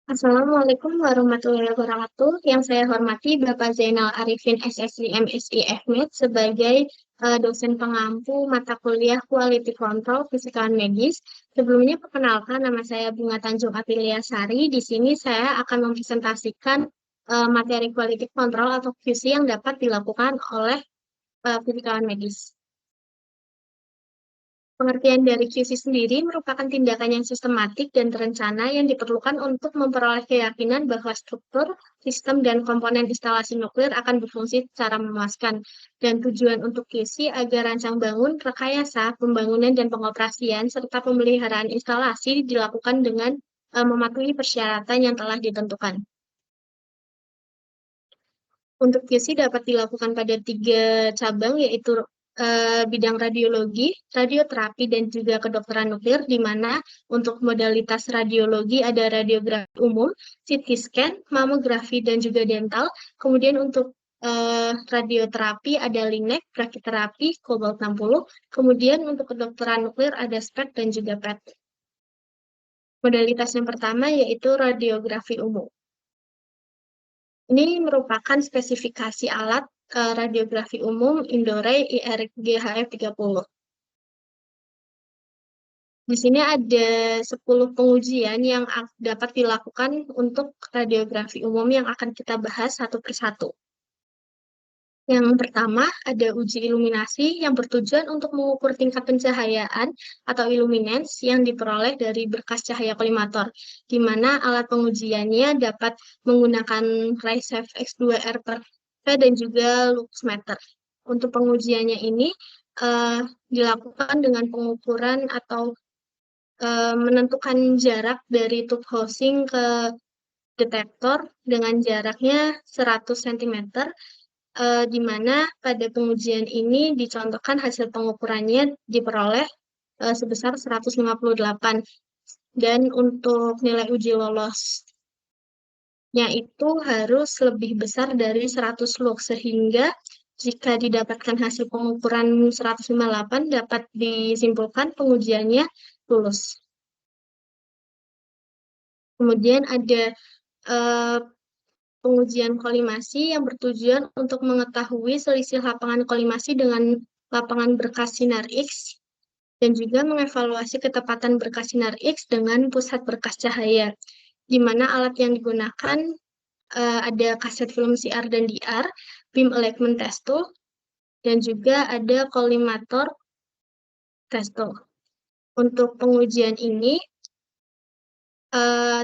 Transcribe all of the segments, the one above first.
Assalamualaikum warahmatullahi wabarakatuh. Yang saya hormati Bapak Zainal Arifin SSI MSI FMED sebagai dosen pengampu mata kuliah Quality Control Fisika Medis. Sebelumnya perkenalkan nama saya Bunga Tanjung Aprilia Sari. Di sini saya akan mempresentasikan materi Quality Control atau QC yang dapat dilakukan oleh fisikawan medis. Pengertian dari QC sendiri merupakan tindakan yang sistematik dan terencana yang diperlukan untuk memperoleh keyakinan bahwa struktur, sistem, dan komponen instalasi nuklir akan berfungsi secara memuaskan. Dan tujuan untuk QC agar rancang bangun, rekayasa, pembangunan, dan pengoperasian, serta pemeliharaan instalasi dilakukan dengan mematuhi persyaratan yang telah ditentukan. Untuk QC dapat dilakukan pada tiga cabang, yaitu bidang radiologi, radioterapi, dan juga kedokteran nuklir, di mana untuk modalitas radiologi ada radiografi umum, CT scan, mamografi, dan juga dental. Kemudian untuk radioterapi ada linek, brachyterapi, cobalt 60. Kemudian untuk kedokteran nuklir ada SPECT dan juga PET. Modalitas yang pertama yaitu radiografi umum. Ini merupakan spesifikasi alat radiografi umum Indore IRGHF 30. Di sini ada 10 pengujian yang dapat dilakukan untuk radiografi umum yang akan kita bahas satu persatu. Yang pertama, ada uji iluminasi yang bertujuan untuk mengukur tingkat pencahayaan atau illuminance yang diperoleh dari berkas cahaya kolimator, di mana alat pengujiannya dapat menggunakan Raysafe X2R per P dan juga luxmeter. Untuk pengujiannya ini dilakukan dengan pengukuran atau menentukan jarak dari tube housing ke detektor dengan jaraknya 100 cm, di mana pada pengujian ini dicontohkan hasil pengukurannya diperoleh sebesar 158, dan untuk nilai uji lolosnya itu harus lebih besar dari 100 lux, sehingga jika didapatkan hasil pengukuran 158 dapat disimpulkan pengujiannya lulus. Kemudian ada eh, pengujian kolimasi yang bertujuan untuk mengetahui selisih lapangan kolimasi dengan lapangan berkas sinar X dan juga mengevaluasi ketepatan berkas sinar X dengan pusat berkas cahaya, di mana alat yang digunakan ada kaset film CR dan DR, beam alignment test tool, dan juga ada kolimator test tool. Untuk pengujian ini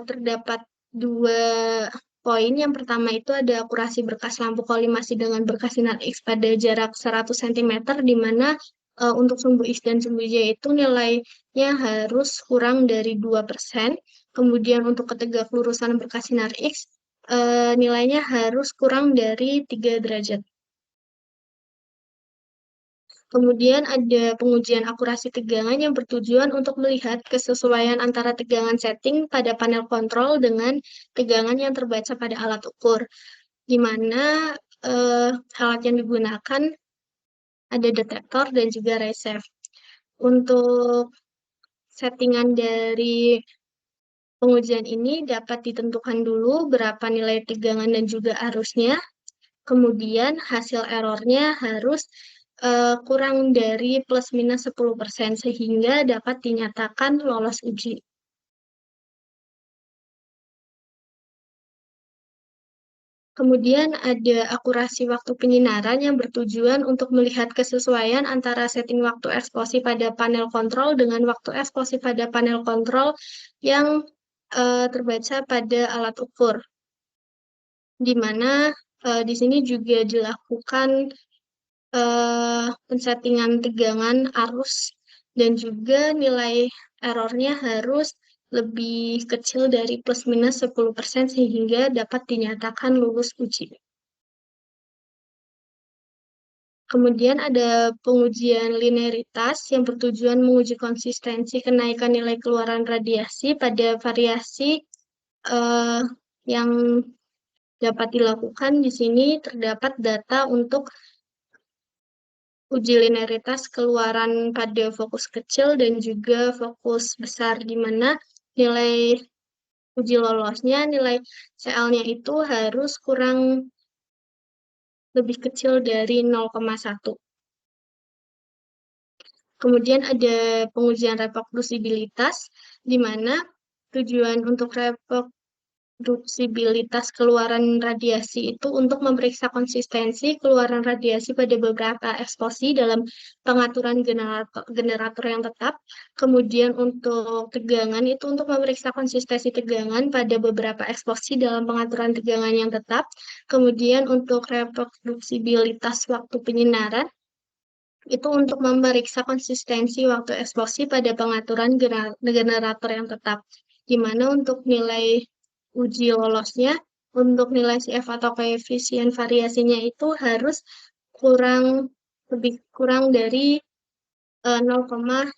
terdapat dua poin. Yang pertama itu ada akurasi berkas lampu kolimasi dengan berkas sinar X pada jarak 100 cm, di mana untuk sumbu X dan sumbu Y itu nilainya harus kurang dari 2%. Kemudian untuk ketegak lurusan berkas sinar X, nilainya harus kurang dari 3 derajat. Kemudian ada pengujian akurasi tegangan yang bertujuan untuk melihat kesesuaian antara tegangan setting pada panel kontrol dengan tegangan yang terbaca pada alat ukur, di mana alat yang digunakan ada detektor dan juga Raysafe. Untuk settingan dari pengujian ini dapat ditentukan dulu berapa nilai tegangan dan juga arusnya. Kemudian hasil errornya harus kurang dari plus minus 10% sehingga dapat dinyatakan lolos uji. Kemudian ada akurasi waktu penyinaran yang bertujuan untuk melihat kesesuaian antara setting waktu eksposi pada panel kontrol dengan waktu eksposi pada panel kontrol yang terbaca pada alat ukur, di mana di sini juga dilakukan pensettingan tegangan arus dan juga nilai errornya harus lebih kecil dari plus minus 10% sehingga dapat dinyatakan lulus uji. Kemudian ada pengujian linearitas yang bertujuan menguji konsistensi kenaikan nilai keluaran radiasi pada variasi yang dapat dilakukan. Di sini terdapat data untuk uji linearitas keluaran pada fokus kecil dan juga fokus besar, di mana nilai uji lolosnya nilai CL-nya itu harus kurang lebih kecil dari 0,1. Kemudian ada pengujian reproduksibilitas, di mana tujuan untuk reproduksibilitas keluaran radiasi itu untuk memeriksa konsistensi keluaran radiasi pada beberapa eksposi dalam pengaturan generator yang tetap. Kemudian untuk tegangan itu untuk memeriksa konsistensi tegangan pada beberapa eksposi dalam pengaturan tegangan yang tetap. Kemudian untuk reproduksibilitas waktu penyinaran itu untuk memeriksa konsistensi waktu eksposi pada pengaturan generator yang tetap. Di mana untuk nilai uji lolosnya, untuk nilai CF atau koefisien variasinya itu harus lebih kurang dari 0,05.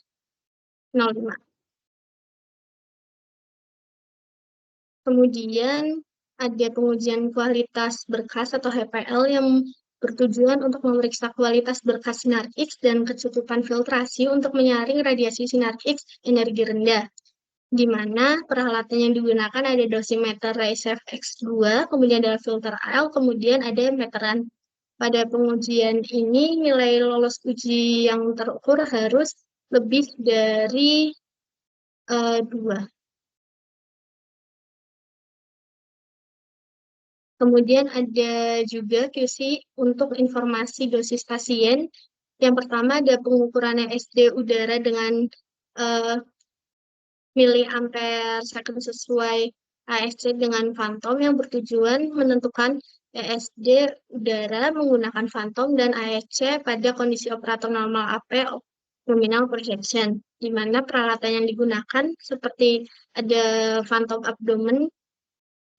Kemudian ada pengujian kualitas berkas atau HPL yang bertujuan untuk memeriksa kualitas berkas sinar X dan kecukupan filtrasi untuk menyaring radiasi sinar X energi rendah, di mana peralatan yang digunakan ada dosimeter Raycef X2, kemudian ada filter AL, kemudian ada meteran. Pada pengujian ini, nilai lolos uji yang terukur harus lebih dari 2. Kemudian ada juga QC untuk informasi dosis pasien. Yang pertama ada pengukuran ESD udara dengan uh, miliampere second sesuai ASC dengan Phantom yang bertujuan menentukan ESD udara menggunakan Phantom dan ASC pada kondisi operator normal AP nominal projection, di mana peralatan yang digunakan seperti ada Phantom abdomen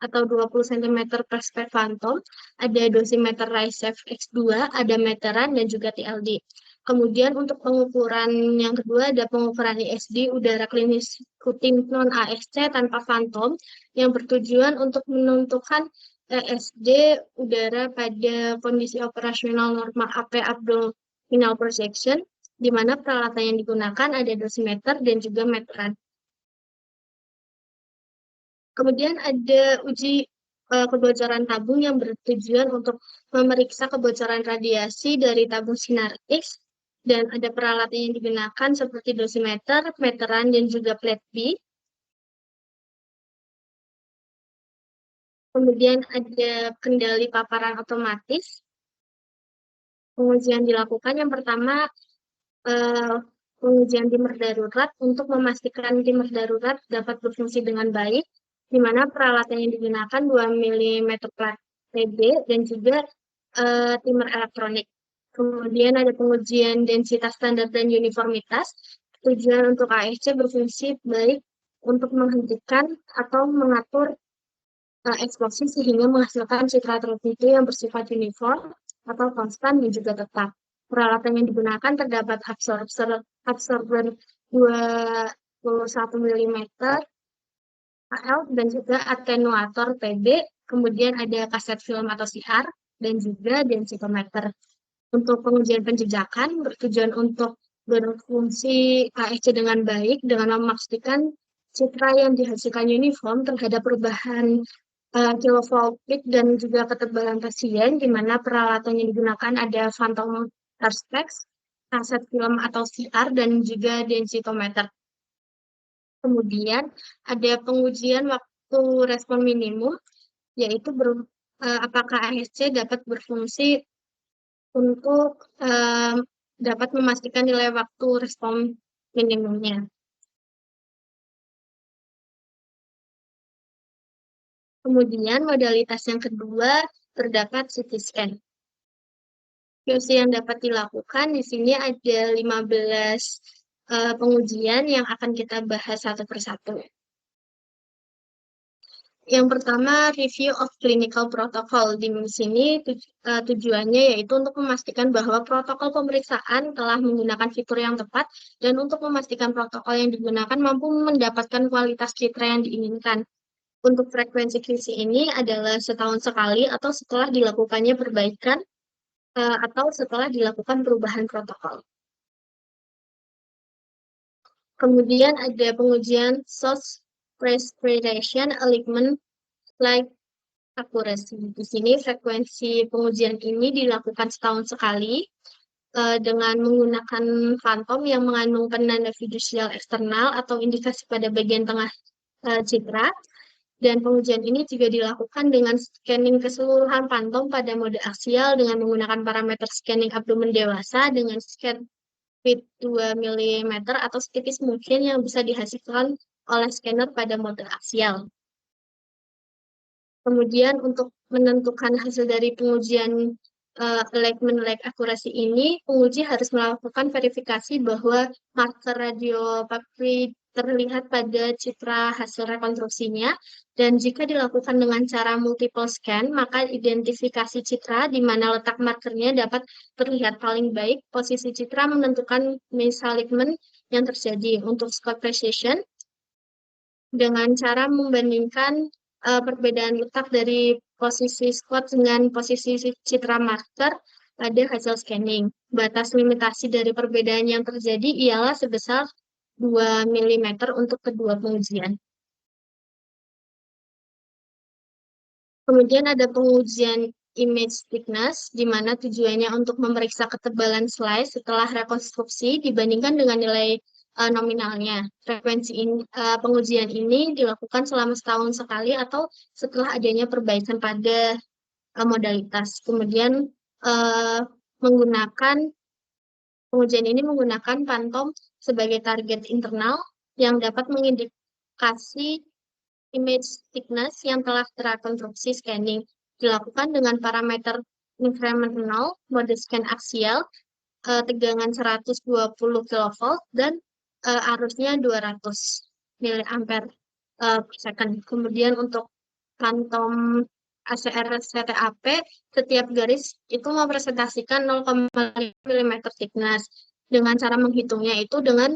atau 20 cm per spek Phantom, ada dosimeter Raycef X2, ada meteran, dan juga TLD. Kemudian untuk pengukuran yang kedua ada pengukuran ISD udara klinis rutin non-ASC tanpa Phantom yang bertujuan untuk menentukan ESD udara pada kondisi operasional normal AP abdominal projection, di mana peralatan yang digunakan ada dosimeter dan juga meteran. Kemudian ada uji kebocoran tabung yang bertujuan untuk memeriksa kebocoran radiasi dari tabung sinar X, dan ada peralatan yang digunakan seperti dosimeter, meteran, dan juga plate B. Kemudian ada kendali paparan otomatis. Pengujian dilakukan yang pertama pengujian dimmer darurat untuk memastikan dimmer darurat dapat berfungsi dengan baik, di mana peralatan yang digunakan 2 mm plat PB dan juga dimmer elektronik. Kemudian ada pengujian densitas standar dan uniformitas. Tujuan untuk ASC berfungsi baik untuk menghentikan atau mengatur eksplosif sehingga menghasilkan citra tertentu yang bersifat uniform atau konstan dan juga tetap. Peralatan yang digunakan terdapat absorber 21 mm AL dan juga atenuator PB, kemudian ada kaset film atau CR, dan juga densitometer. Untuk pengujian penjejakan bertujuan untuk berfungsi ASC dengan baik dengan memastikan citra yang dihasilkan uniform terhadap perubahan kilovolt peak dan juga ketebalan pasien, di mana peralatan yang digunakan ada Phantom Perspex, kaset film atau CR, dan juga densitometer. Kemudian ada pengujian waktu respon minimum, yaitu apakah ASC dapat berfungsi untuk dapat memastikan nilai waktu respon minimumnya. Kemudian modalitas yang kedua terdapat CT scan. QC yang dapat dilakukan di sini ada 15 pengujian yang akan kita bahas satu persatu. Yang pertama, review of clinical protocol. Di sini tujuannya yaitu untuk memastikan bahwa protokol pemeriksaan telah menggunakan fitur yang tepat dan untuk memastikan protokol yang digunakan mampu mendapatkan kualitas citra yang diinginkan. Untuk frekuensi QC ini adalah setahun sekali atau setelah dilakukannya perbaikan atau setelah dilakukan perubahan protokol. Kemudian ada pengujian source precision, alignment, light accuracy. Di sini frekuensi pengujian ini dilakukan setahun sekali dengan menggunakan fantom yang mengandung penanda fidusial eksternal atau indikasi pada bagian tengah citra. Dan pengujian ini juga dilakukan dengan scanning keseluruhan pantom pada mode aksial dengan menggunakan parameter scanning abdomen dewasa dengan scan width 2 mm atau setipis mungkin yang bisa dihasilkan oleh scanner pada mode aksial. Kemudian untuk menentukan hasil dari pengujian alignment lag akurasi ini, penguji harus melakukan verifikasi bahwa marker radiopapri terlihat pada citra hasil rekonstruksinya, dan jika dilakukan dengan cara multiple scan, maka identifikasi citra di mana letak markernya dapat terlihat paling baik. Posisi citra menentukan misalignment yang terjadi. Untuk scope precision, dengan cara membandingkan perbedaan letak dari posisi squat dengan posisi citra marker pada hasil scanning. Batas limitasi dari perbedaan yang terjadi ialah sebesar 2 mm untuk kedua pengujian. Kemudian ada pengujian image thickness, di mana tujuannya untuk memeriksa ketebalan slice setelah rekonstruksi dibandingkan dengan nilai nominalnya. Frekuensi pengujian ini dilakukan selama setahun sekali atau setelah adanya perbaikan pada modalitas. Kemudian pengujian ini menggunakan pantom sebagai target internal yang dapat mengindikasi image thickness yang telah terkonstruksi scanning. Dilakukan dengan parameter increment 0, mode scan aksial, tegangan 120 kV, dan arusnya 200 mA per second. Kemudian untuk pantom ACR CTAP, setiap garis itu merepresentasikan 0,5 mm thickness. Dengan cara menghitungnya itu dengan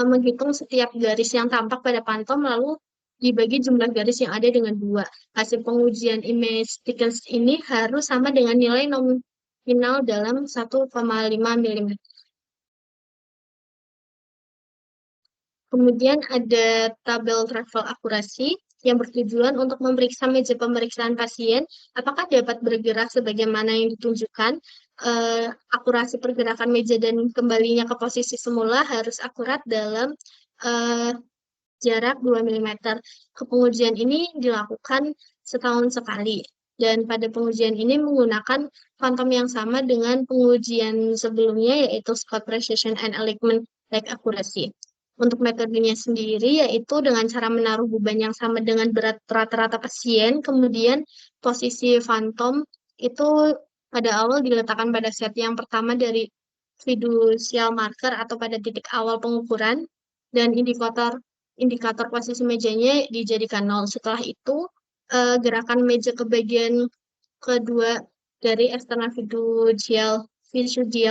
menghitung setiap garis yang tampak pada pantom, lalu dibagi jumlah garis yang ada dengan 2. Hasil pengujian image thickness ini harus sama dengan nilai nominal dalam 1,5 mm. Kemudian ada tabel travel akurasi yang bertujuan untuk memeriksa meja pemeriksaan pasien apakah dapat bergerak sebagaimana yang ditunjukkan. Akurasi pergerakan meja dan kembalinya ke posisi semula harus akurat dalam jarak 2 mm. Pengujian ini dilakukan setahun sekali. Dan pada pengujian ini menggunakan fantom yang sama dengan pengujian sebelumnya, yaitu scope precision and alignment lag accuracy. Untuk metodenya sendiri, yaitu dengan cara menaruh beban yang sama dengan berat rata-rata pasien, kemudian posisi fantom itu pada awal diletakkan pada set yang pertama dari fiducial marker atau pada titik awal pengukuran, dan indikator posisi mejanya dijadikan 0. Setelah itu, gerakan meja ke bagian kedua dari external fiducial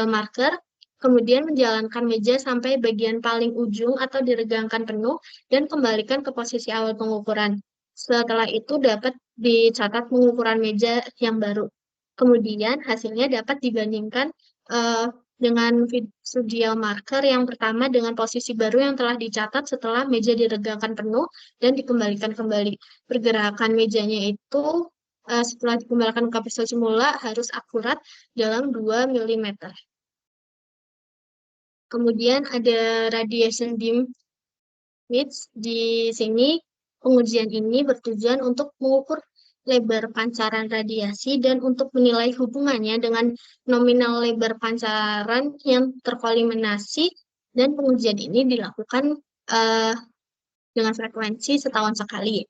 marker, kemudian menjalankan meja sampai bagian paling ujung atau diregangkan penuh dan kembalikan ke posisi awal pengukuran. Setelah itu dapat dicatat pengukuran meja yang baru. Kemudian hasilnya dapat dibandingkan dengan fiducial marker yang pertama dengan posisi baru yang telah dicatat setelah meja diregangkan penuh dan dikembalikan kembali. Pergerakan mejanya itu setelah dikembalikan ke posisi semula harus akurat dalam 2 mm. Kemudian ada radiation beam width. Di sini pengujian ini bertujuan untuk mengukur lebar pancaran radiasi dan untuk menilai hubungannya dengan nominal lebar pancaran yang terkoliminasi, dan pengujian ini dilakukan dengan frekuensi setahun sekali.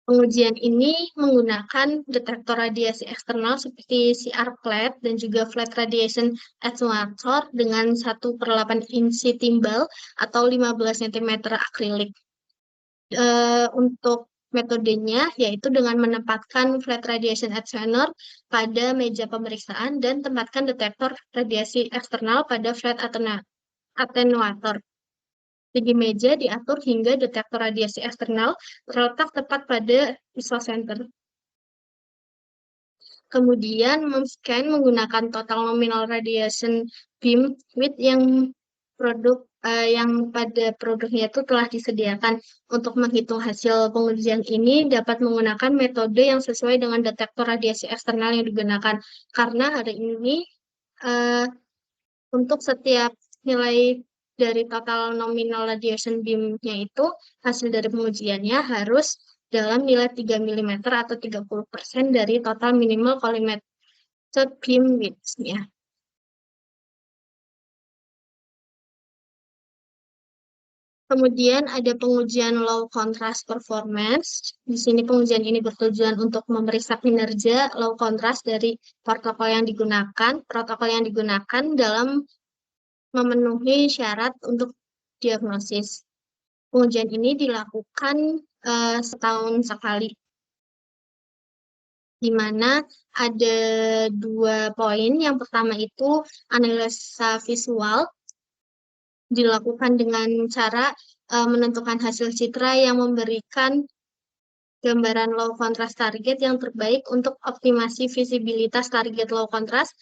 Pengujian ini menggunakan detektor radiasi eksternal seperti CR plate dan juga flat radiation attenuator dengan 1/8 inci timbal atau 15 cm akrilik. Untuk metodenya yaitu dengan menempatkan flat radiation attenuator pada meja pemeriksaan dan tempatkan detektor radiasi eksternal pada flat attenuator. Tinggi meja diatur hingga detektor radiasi eksternal terletak tepat pada isocenter. Kemudian meng-scan menggunakan total nominal radiation beam width yang produk yang pada produknya itu telah disediakan. Untuk menghitung hasil pengujian ini dapat menggunakan metode yang sesuai dengan detektor radiasi eksternal yang digunakan. Karena hari ini eh, untuk setiap nilai dari total nominal radiation beam-nya itu, hasil dari pengujiannya harus dalam nilai 3 mm atau 30% dari total minimal collimated beam width-nya. Kemudian ada pengujian low contrast performance. Di sini pengujian ini bertujuan untuk memeriksa kinerja low contrast dari protokol yang digunakan dalam memenuhi syarat untuk diagnosis. Pengujian ini dilakukan setahun sekali, di mana ada 2 poin. Yang pertama itu analisa visual, dilakukan dengan cara menentukan hasil citra yang memberikan gambaran low contrast target yang terbaik untuk optimasi visibilitas target low contrast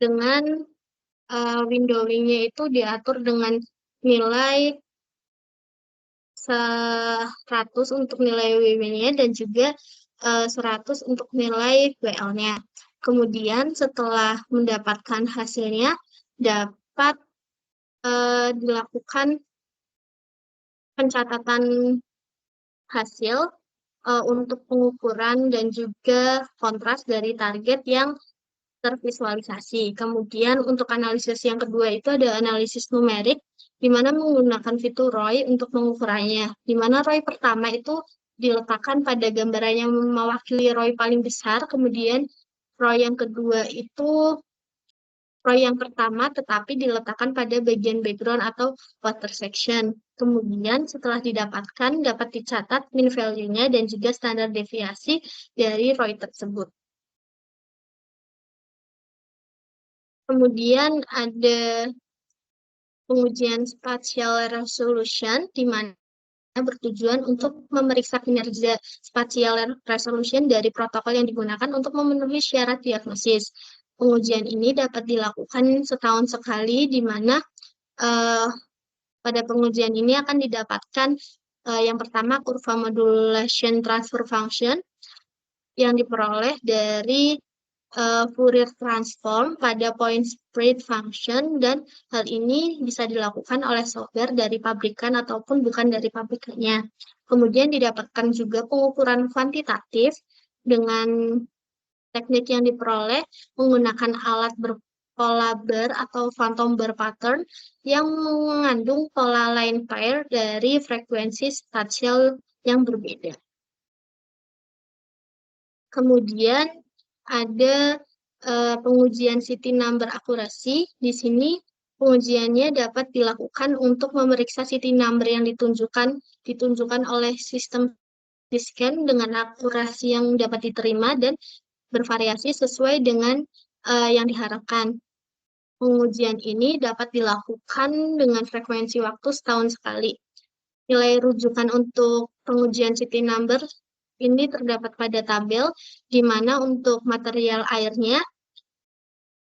dengan windowing-nya itu diatur dengan nilai 100 untuk nilai WW-nya dan juga 100 untuk nilai WL-nya. Kemudian setelah mendapatkan hasilnya dapat dilakukan pencatatan hasil untuk pengukuran dan juga kontras dari target yang tervisualisasi. Kemudian untuk analisis yang kedua itu ada analisis numerik, di mana menggunakan fitur ROI untuk mengukurannya. Di mana ROI pertama itu diletakkan pada gambaran yang mewakili ROI paling besar, kemudian ROI yang kedua itu ROI yang pertama tetapi diletakkan pada bagian background atau water section. Kemudian setelah didapatkan dapat dicatat mean value-nya dan juga standar deviasi dari ROI tersebut. Kemudian ada pengujian spatial resolution, di mana bertujuan untuk memeriksa kinerja spatial resolution dari protokol yang digunakan untuk memenuhi syarat diagnosis. Pengujian ini dapat dilakukan setahun sekali, di mana pada pengujian ini akan didapatkan yang pertama kurva modulation transfer function yang diperoleh dari Fourier transform pada point spread function, dan hal ini bisa dilakukan oleh software dari pabrikan ataupun bukan dari pabrikannya. Kemudian didapatkan juga pengukuran kuantitatif dengan teknik yang diperoleh menggunakan alat berpola bar atau phantom bar pattern yang mengandung pola line pair dari frekuensi spatial yang berbeda. Kemudian ada pengujian city number akurasi. Di sini pengujiannya dapat dilakukan untuk memeriksa city number yang ditunjukkan oleh sistem scan dengan akurasi yang dapat diterima dan bervariasi sesuai dengan yang diharapkan. Pengujian ini dapat dilakukan dengan frekuensi waktu setahun sekali. Nilai rujukan untuk pengujian city number ini terdapat pada tabel, di mana untuk material airnya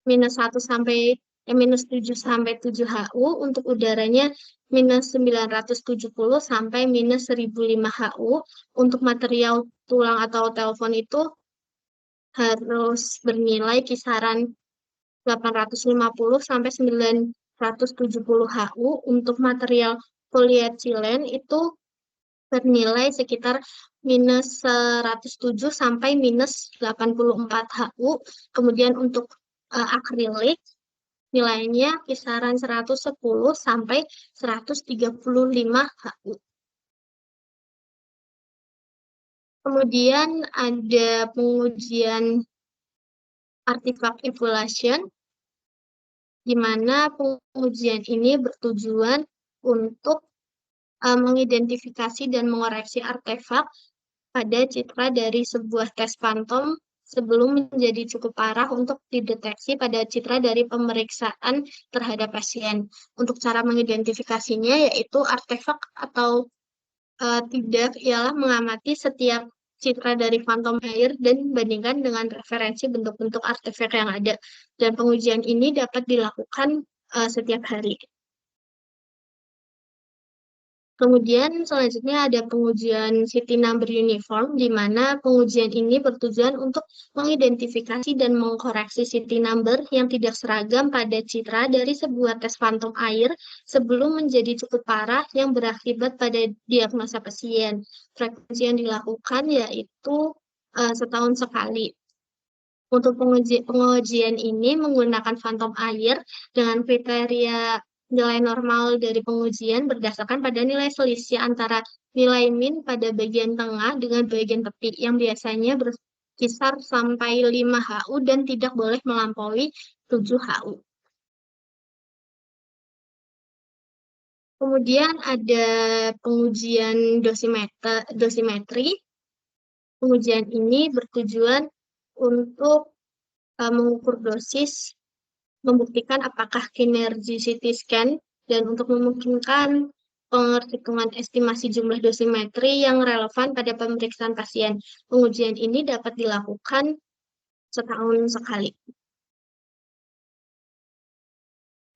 -1 sampai -7 HU, untuk udaranya -970 sampai -1005 HU, untuk material tulang atau telepon itu harus bernilai kisaran 850 sampai 970 HU, untuk material polietilen itu bernilai sekitar -107 sampai -84 HU. Kemudian untuk akrilik nilainya kisaran 110 sampai 135 HU. Kemudian ada pengujian artifact evaluation, di mana pengujian ini bertujuan untuk mengidentifikasi dan mengoreksi artefak pada citra dari sebuah tes fantom sebelum menjadi cukup parah untuk dideteksi pada citra dari pemeriksaan terhadap pasien. Untuk cara mengidentifikasinya yaitu artefak atau tidak ialah mengamati setiap citra dari fantom air dan bandingkan dengan referensi bentuk-bentuk artefak yang ada. Dan pengujian ini dapat dilakukan setiap hari. Kemudian selanjutnya ada pengujian City Number Uniform, di mana pengujian ini bertujuan untuk mengidentifikasi dan mengkoreksi City Number yang tidak seragam pada citra dari sebuah tes fantom air sebelum menjadi cukup parah yang berakibat pada diagnosa pasien. Frekuensi yang dilakukan yaitu setahun sekali. Untuk pengujian ini menggunakan fantom air dengan kriteria nilai normal dari pengujian berdasarkan pada nilai selisih antara nilai min pada bagian tengah dengan bagian tepi yang biasanya berkisar sampai 5 HU dan tidak boleh melampaui 7 HU. Kemudian ada pengujian dosimetri. Pengujian ini bertujuan untuk mengukur dosis, membuktikan apakah kinergi CT scan, dan untuk memungkinkan penghitungan estimasi jumlah dosimetri yang relevan pada pemeriksaan pasien. Pengujian ini dapat dilakukan setahun sekali.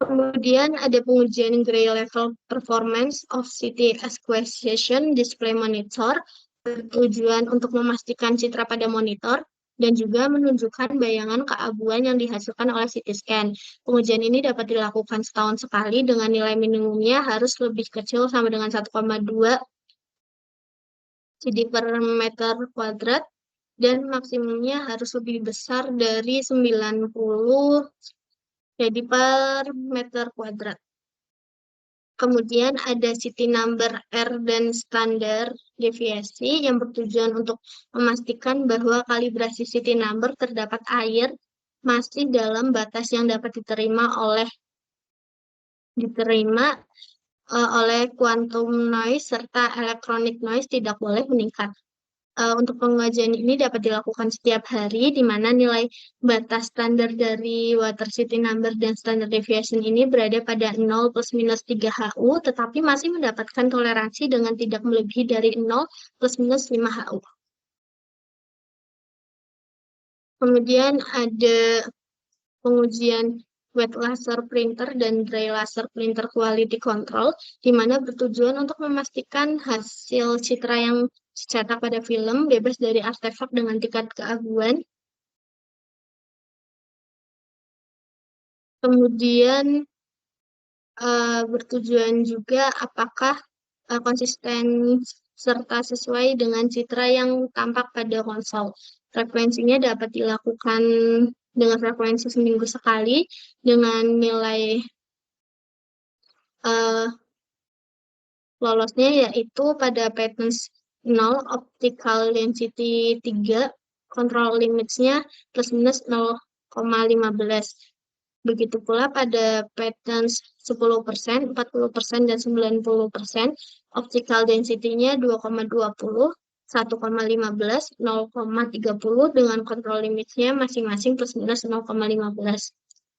Kemudian ada pengujian Gray Level Performance of CT Acquisition Display Monitor, bertujuan untuk memastikan citra pada monitor dan juga menunjukkan bayangan keabuan yang dihasilkan oleh CT scan. Pengujian ini dapat dilakukan setahun sekali dengan nilai minimumnya harus lebih kecil sama dengan 1,2 CD per meter kuadrat dan maksimumnya harus lebih besar dari 90 CD per meter kuadrat. Kemudian ada city number R dan standar deviasi yang bertujuan untuk memastikan bahwa kalibrasi city number terdapat air masih dalam batas yang dapat diterima oleh quantum noise serta electronic noise tidak boleh meningkat. Untuk pengajian ini dapat dilakukan setiap hari, di mana nilai batas standar dari water city number dan standard deviation ini berada pada 0 plus minus 3 HU, tetapi masih mendapatkan toleransi dengan tidak melebihi dari 0 plus minus 5 HU. Kemudian ada pengujian wet laser printer dan dry laser printer quality control, di mana bertujuan untuk memastikan hasil citra yang dicetak pada film bebas dari artefak dengan tingkat keaguan. Kemudian bertujuan juga apakah konsisten serta sesuai dengan citra yang tampak pada konsol. Frekuensinya dapat dilakukan dengan frekuensi seminggu sekali dengan nilai lolosnya yaitu pada patterns 0, optical density 3, control limits-nya plus minus 0,15. Begitu pula pada patterns 10%, 40%, dan 90%, optical density-nya 2,20, 1,15, 0,30 dengan control limits-nya masing-masing plus minus 0,15.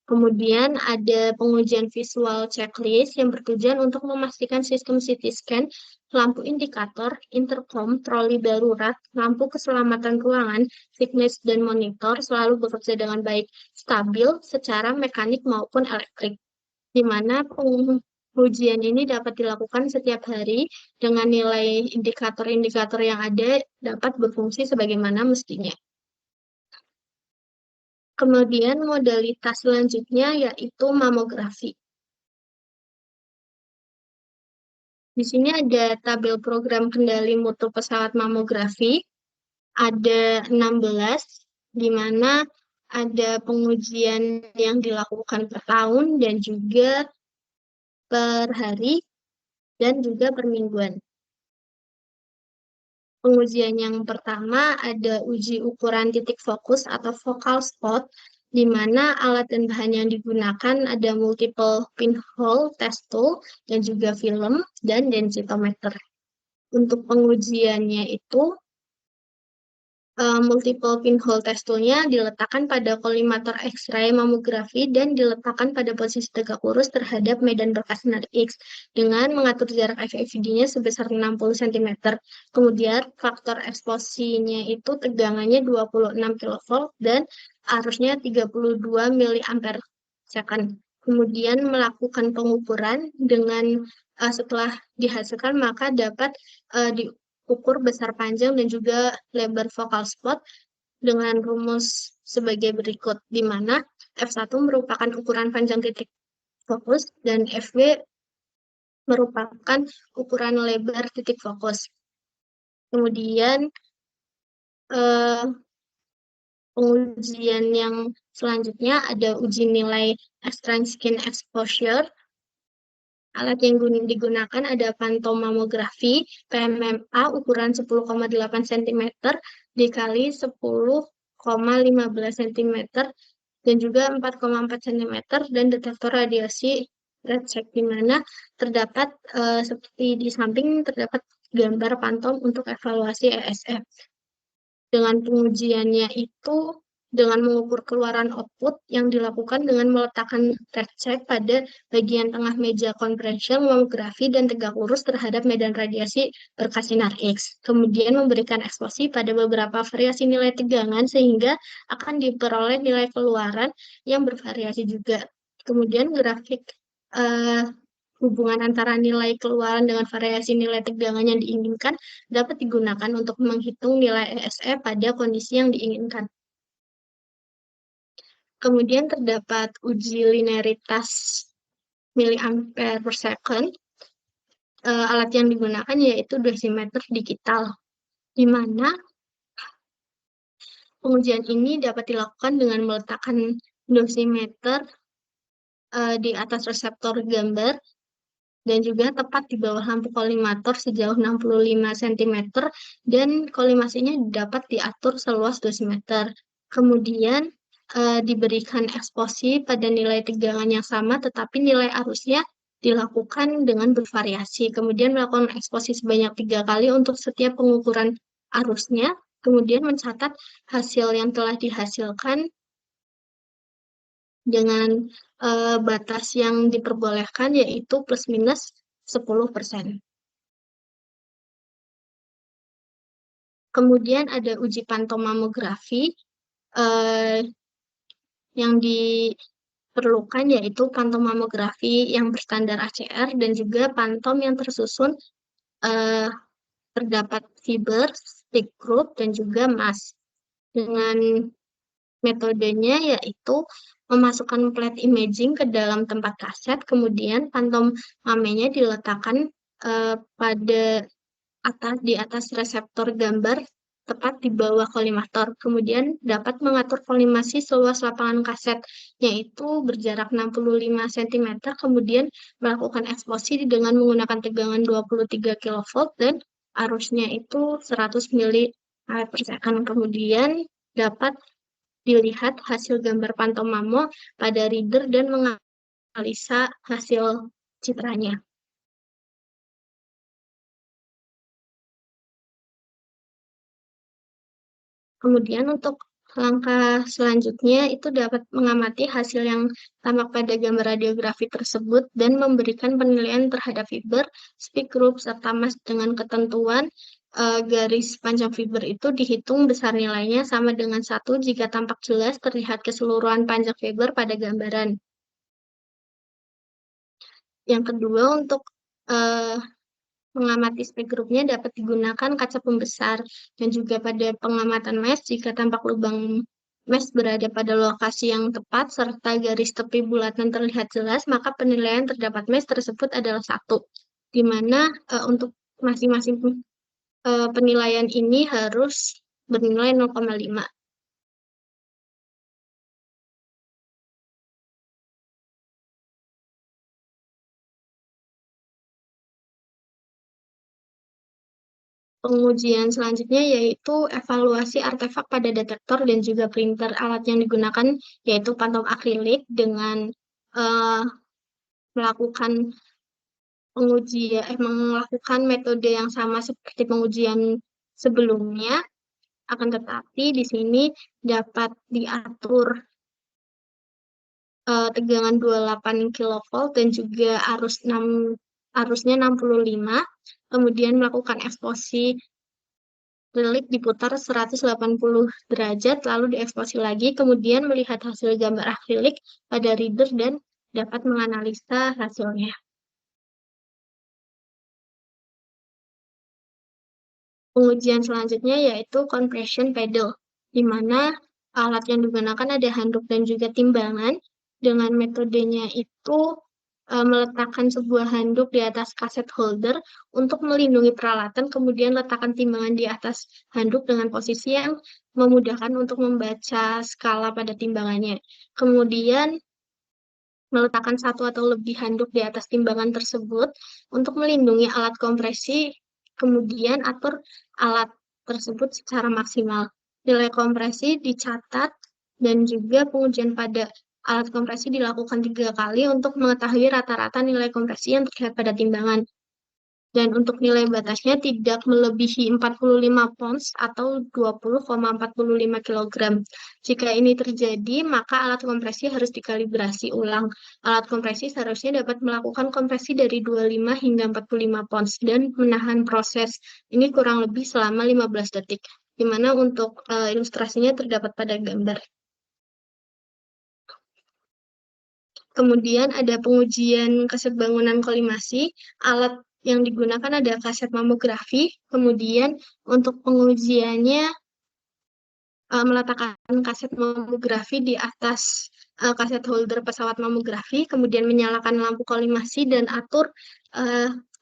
Kemudian ada pengujian visual checklist yang bertujuan untuk memastikan sistem CT scan, lampu indikator, intercom, troli darurat, lampu keselamatan ruangan, fitness, dan monitor selalu bekerja dengan baik, stabil secara mekanik maupun elektrik, di mana pengujian ini dapat dilakukan setiap hari dengan nilai indikator-indikator yang ada dapat berfungsi sebagaimana mestinya. Kemudian modalitas selanjutnya yaitu mamografi. Di sini ada tabel program kendali mutu pesawat mamografi. Ada 16, di mana ada pengujian yang dilakukan per tahun dan juga per hari dan juga per mingguan. Pengujian yang pertama ada uji ukuran titik fokus atau focal spot, di mana alat dan bahan yang digunakan ada multiple pinhole test tool dan juga film dan densitometer. Untuk pengujiannya itu multiple pinhole test tool-nya diletakkan pada kolimator X-ray mamografi dan diletakkan pada posisi tegak lurus terhadap medan bekas sinar X dengan mengatur jarak FFD-nya sebesar 60 cm. Kemudian faktor eksposinya itu tegangannya 26 kV dan arusnya 32 mA second. Kemudian melakukan pengukuran dengan setelah dihasilkan maka dapat diukur besar panjang dan juga lebar focal spot dengan rumus sebagai berikut, di mana F1 merupakan ukuran panjang titik fokus dan FB merupakan ukuran lebar titik fokus. Kemudian eh, pengujian yang selanjutnya ada uji nilai extrinsic skin exposure. Alat yang digunakan ada pantomamografi PMMA ukuran 10,8 cm dikali 10,15 cm dan juga 4,4 cm dan detektor radiasi red check, di mana terdapat seperti di samping terdapat gambar pantom untuk evaluasi ESF. Dengan pengujiannya itu dengan mengukur keluaran output yang dilakukan dengan meletakkan red check pada bagian tengah meja compression mamografi dan tegak lurus terhadap medan radiasi berkasinar X. Kemudian memberikan eksposi pada beberapa variasi nilai tegangan sehingga akan diperoleh nilai keluaran yang bervariasi juga. Kemudian grafik hubungan antara nilai keluaran dengan variasi nilai tegangan yang diinginkan dapat digunakan untuk menghitung nilai ESE pada kondisi yang diinginkan. Kemudian terdapat uji linearitas miliampere per second. Alat yang digunakan yaitu dosimeter digital, di mana pengujian ini dapat dilakukan dengan meletakkan dosimeter di atas reseptor gambar dan juga tepat di bawah lampu kolimator sejauh 65 cm dan kolimasinya dapat diatur seluas dosimeter. Kemudian diberikan eksposi pada nilai tegangan yang sama tetapi nilai arusnya dilakukan dengan bervariasi. Kemudian melakukan eksposi sebanyak 3 kali untuk setiap pengukuran arusnya. Kemudian mencatat hasil yang telah dihasilkan dengan batas yang diperbolehkan yaitu plus minus 10%. Kemudian ada uji pantomamografi yang diperlukan yaitu pantomamografi yang berstandar ACR dan juga pantom yang tersusun terdapat fiber, stick group, dan juga mass. Dengan metodenya yaitu memasukkan plate imaging ke dalam tempat kaset, kemudian pantom mamenya diletakkan pada di atas reseptor gambar tepat di bawah kolimator. Kemudian dapat mengatur kolimasi seluas lapangan kaset, yaitu berjarak 65 cm, kemudian melakukan eksposi dengan menggunakan tegangan 23 kV dan arusnya itu 100 mA per second. Kemudian dapat dilihat hasil gambar pantomamo pada reader dan menganalisa hasil citranya. Kemudian untuk langkah selanjutnya itu dapat mengamati hasil yang tampak pada gambar radiografi tersebut dan memberikan penilaian terhadap fiber, speed group, serta mass dengan ketentuan garis panjang fiber itu dihitung besar nilainya sama dengan 1 jika tampak jelas terlihat keseluruhan panjang fiber pada gambaran. Yang kedua, untuk mengamati spek grupnya dapat digunakan kaca pembesar dan juga pada pengamatan mesh jika tampak lubang mesh berada pada lokasi yang tepat serta garis tepi bulatan terlihat jelas, maka penilaian terdapat mesh tersebut adalah 1, di mana untuk masing-masing penilaian ini harus bernilai 0,5. Pengujian selanjutnya yaitu evaluasi artefak pada detektor dan juga printer. Alat yang digunakan yaitu pantom akrilik dengan melakukan melakukan metode yang sama seperti pengujian sebelumnya, akan tetapi di sini dapat diatur tegangan 28 kV dan juga arusnya 65, kemudian melakukan eksposi relik diputar 180 derajat, lalu dieksposi lagi, kemudian melihat hasil gambar akrilik pada reader dan dapat menganalisa hasilnya. Pengujian selanjutnya yaitu compression pedal, di mana alat yang digunakan ada handuk dan juga timbangan. Dengan metodenya itu meletakkan sebuah handuk di atas kaset holder untuk melindungi peralatan, kemudian letakkan timbangan di atas handuk dengan posisi yang memudahkan untuk membaca skala pada timbangannya. Kemudian meletakkan satu atau lebih handuk di atas timbangan tersebut untuk melindungi alat kompresi, kemudian atur alat tersebut secara maksimal. Nilai kompresi dicatat dan juga pengujian pada alat kompresi dilakukan 3 kali untuk mengetahui rata-rata nilai kompresi yang terlihat pada timbangan. Dan untuk nilai batasnya tidak melebihi 45 pounds atau 20,45 kg. Jika ini terjadi, maka alat kompresi harus dikalibrasi ulang. Alat kompresi seharusnya dapat melakukan kompresi dari 25 hingga 45 pounds dan menahan proses ini kurang lebih selama 15 detik, di mana untuk ilustrasinya terdapat pada gambar. Kemudian ada pengujian kesebangunan kolimasi. Alat yang digunakan ada kaset mamografi. Kemudian untuk pengujiannya meletakkan kaset mamografi di atas kaset holder pesawat mamografi, kemudian menyalakan lampu kolimasi dan atur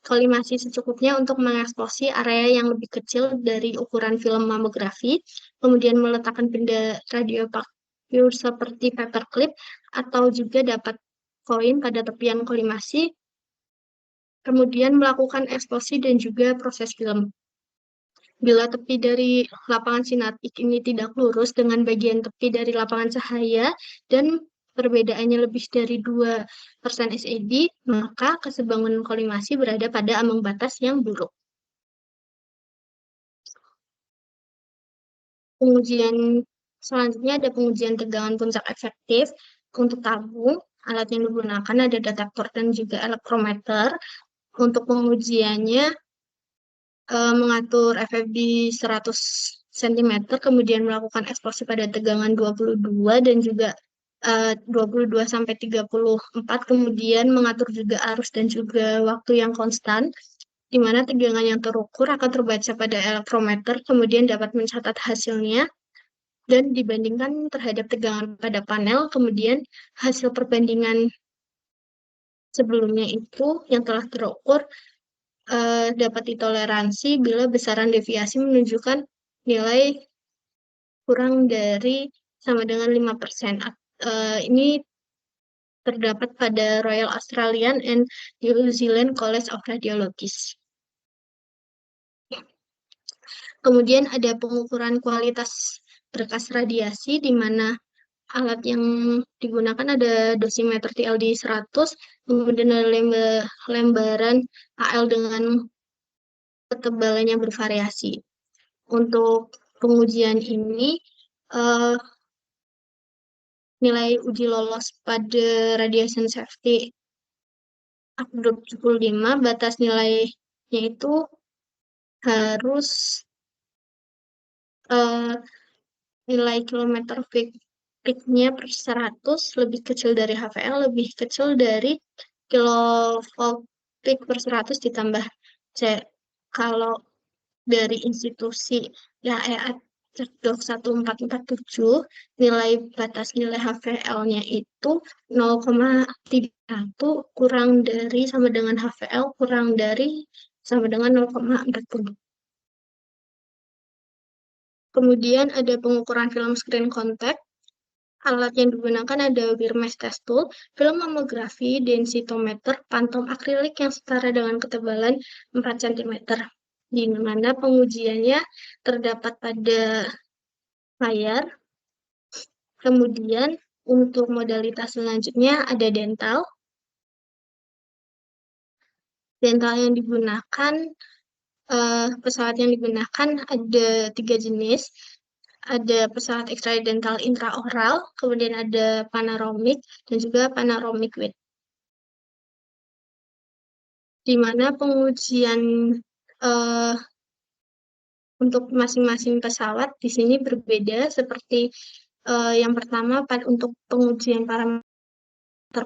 kolimasi secukupnya untuk mengeksposi area yang lebih kecil dari ukuran film mamografi, kemudian meletakkan benda radioaktif seperti paperclip atau juga dapat koin pada tepian kolimasi, kemudian melakukan eksposi dan juga proses film. Bila tepi dari lapangan sinar ini tidak lurus dengan bagian tepi dari lapangan cahaya dan perbedaannya lebih dari 2% SED, maka kesebangunan kolimasi berada pada ambang batas yang buruk. Pengujian selanjutnya ada pengujian tegangan puncak efektif. Untuk tabung, alat yang digunakan ada detektor dan juga elektrometer. Untuk pengujiannya mengatur FFD 100 cm, kemudian melakukan eksplosif pada tegangan 22 dan juga 22 sampai 34, kemudian mengatur juga arus dan juga waktu yang konstan, di mana tegangan yang terukur akan terbaca pada elektrometer, kemudian dapat mencatat hasilnya dan dibandingkan terhadap tegangan pada panel, kemudian hasil perbandingan sebelumnya itu yang telah terukur dapat ditoleransi bila besaran deviasi menunjukkan nilai kurang dari sama dengan 5%. Ini terdapat pada Royal Australian and New Zealand College of Radiologists. Kemudian ada pengukuran kualitas berkas radiasi, di mana alat yang digunakan ada dosimeter TLD 100, kemudian ada lembaran AL dengan ketebalannya bervariasi. Untuk pengujian ini, nilai uji lolos pada radiation safety Group 75, batas nilainya itu harus nilai kilometer peak-nya per 100 lebih kecil dari HVL, lebih kecil dari kilovolt peak per 100 ditambah C. Kalau dari institusi YAEA Cerdok 1447, nilai batas nilai HVL-nya itu 0,31 kurang dari sama dengan HVL kurang dari sama dengan 0,40. Kemudian ada pengukuran film screen contact. Alat yang digunakan ada Wirmes test tool, film mamografi, densitometer, pantom akrilik yang setara dengan ketebalan 4 cm. Di mana pengujiannya terdapat pada layar. Kemudian untuk modalitas selanjutnya ada dental. Dental yang digunakan, pesawat yang digunakan ada 3 jenis. Ada pesawat extradental intraoral, kemudian ada panoramic, dan juga panoramic with. Di mana pengujian untuk masing-masing pesawat di sini berbeda, seperti yang pertama untuk pengujian parameter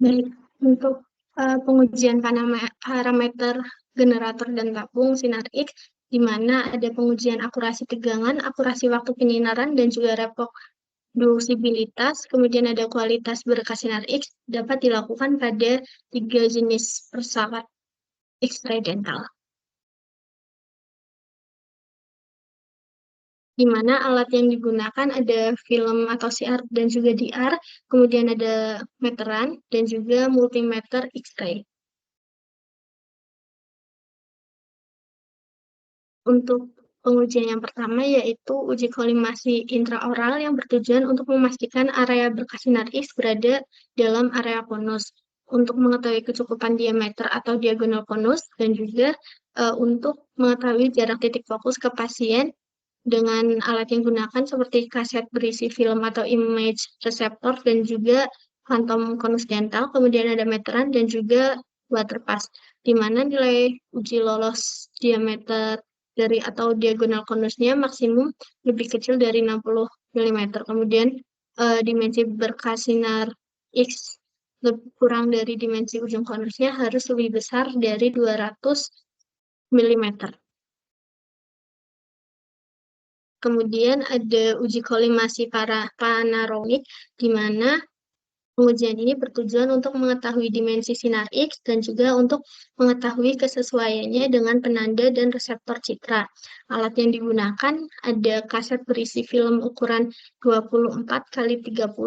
Baik, untuk pengujian parameter generator dan tabung sinar X, di mana ada pengujian akurasi tegangan, akurasi waktu penyinaran, dan juga reproduksibilitas, kemudian ada kualitas berkas sinar X, dapat dilakukan pada 3 jenis pesawat X-ray dental. Di mana alat yang digunakan ada film atau CR dan juga DR, kemudian ada meteran, dan juga multimeter X-ray. Untuk pengujian yang pertama yaitu uji kolimasi intraoral yang bertujuan untuk memastikan area berkas sinar X berada dalam area konus untuk mengetahui kecukupan diameter atau diagonal konus dan juga untuk mengetahui jarak titik fokus ke pasien dengan alat yang digunakan seperti kaset berisi film atau image reseptor dan juga phantom konus dental, kemudian ada meteran dan juga waterpass, di mana nilai uji lolos diameter dari atau diagonal konusnya maksimum lebih kecil dari 60 mm. Kemudian dimensi berkas sinar X kurang dari dimensi ujung konusnya harus lebih besar dari 200 mm. Kemudian ada uji kolimasi panoramik, di mana pengujian ini bertujuan untuk mengetahui dimensi sinar X dan juga untuk mengetahui kesesuaiannya dengan penanda dan reseptor citra. Alat yang digunakan ada kaset berisi film ukuran 24 kali 30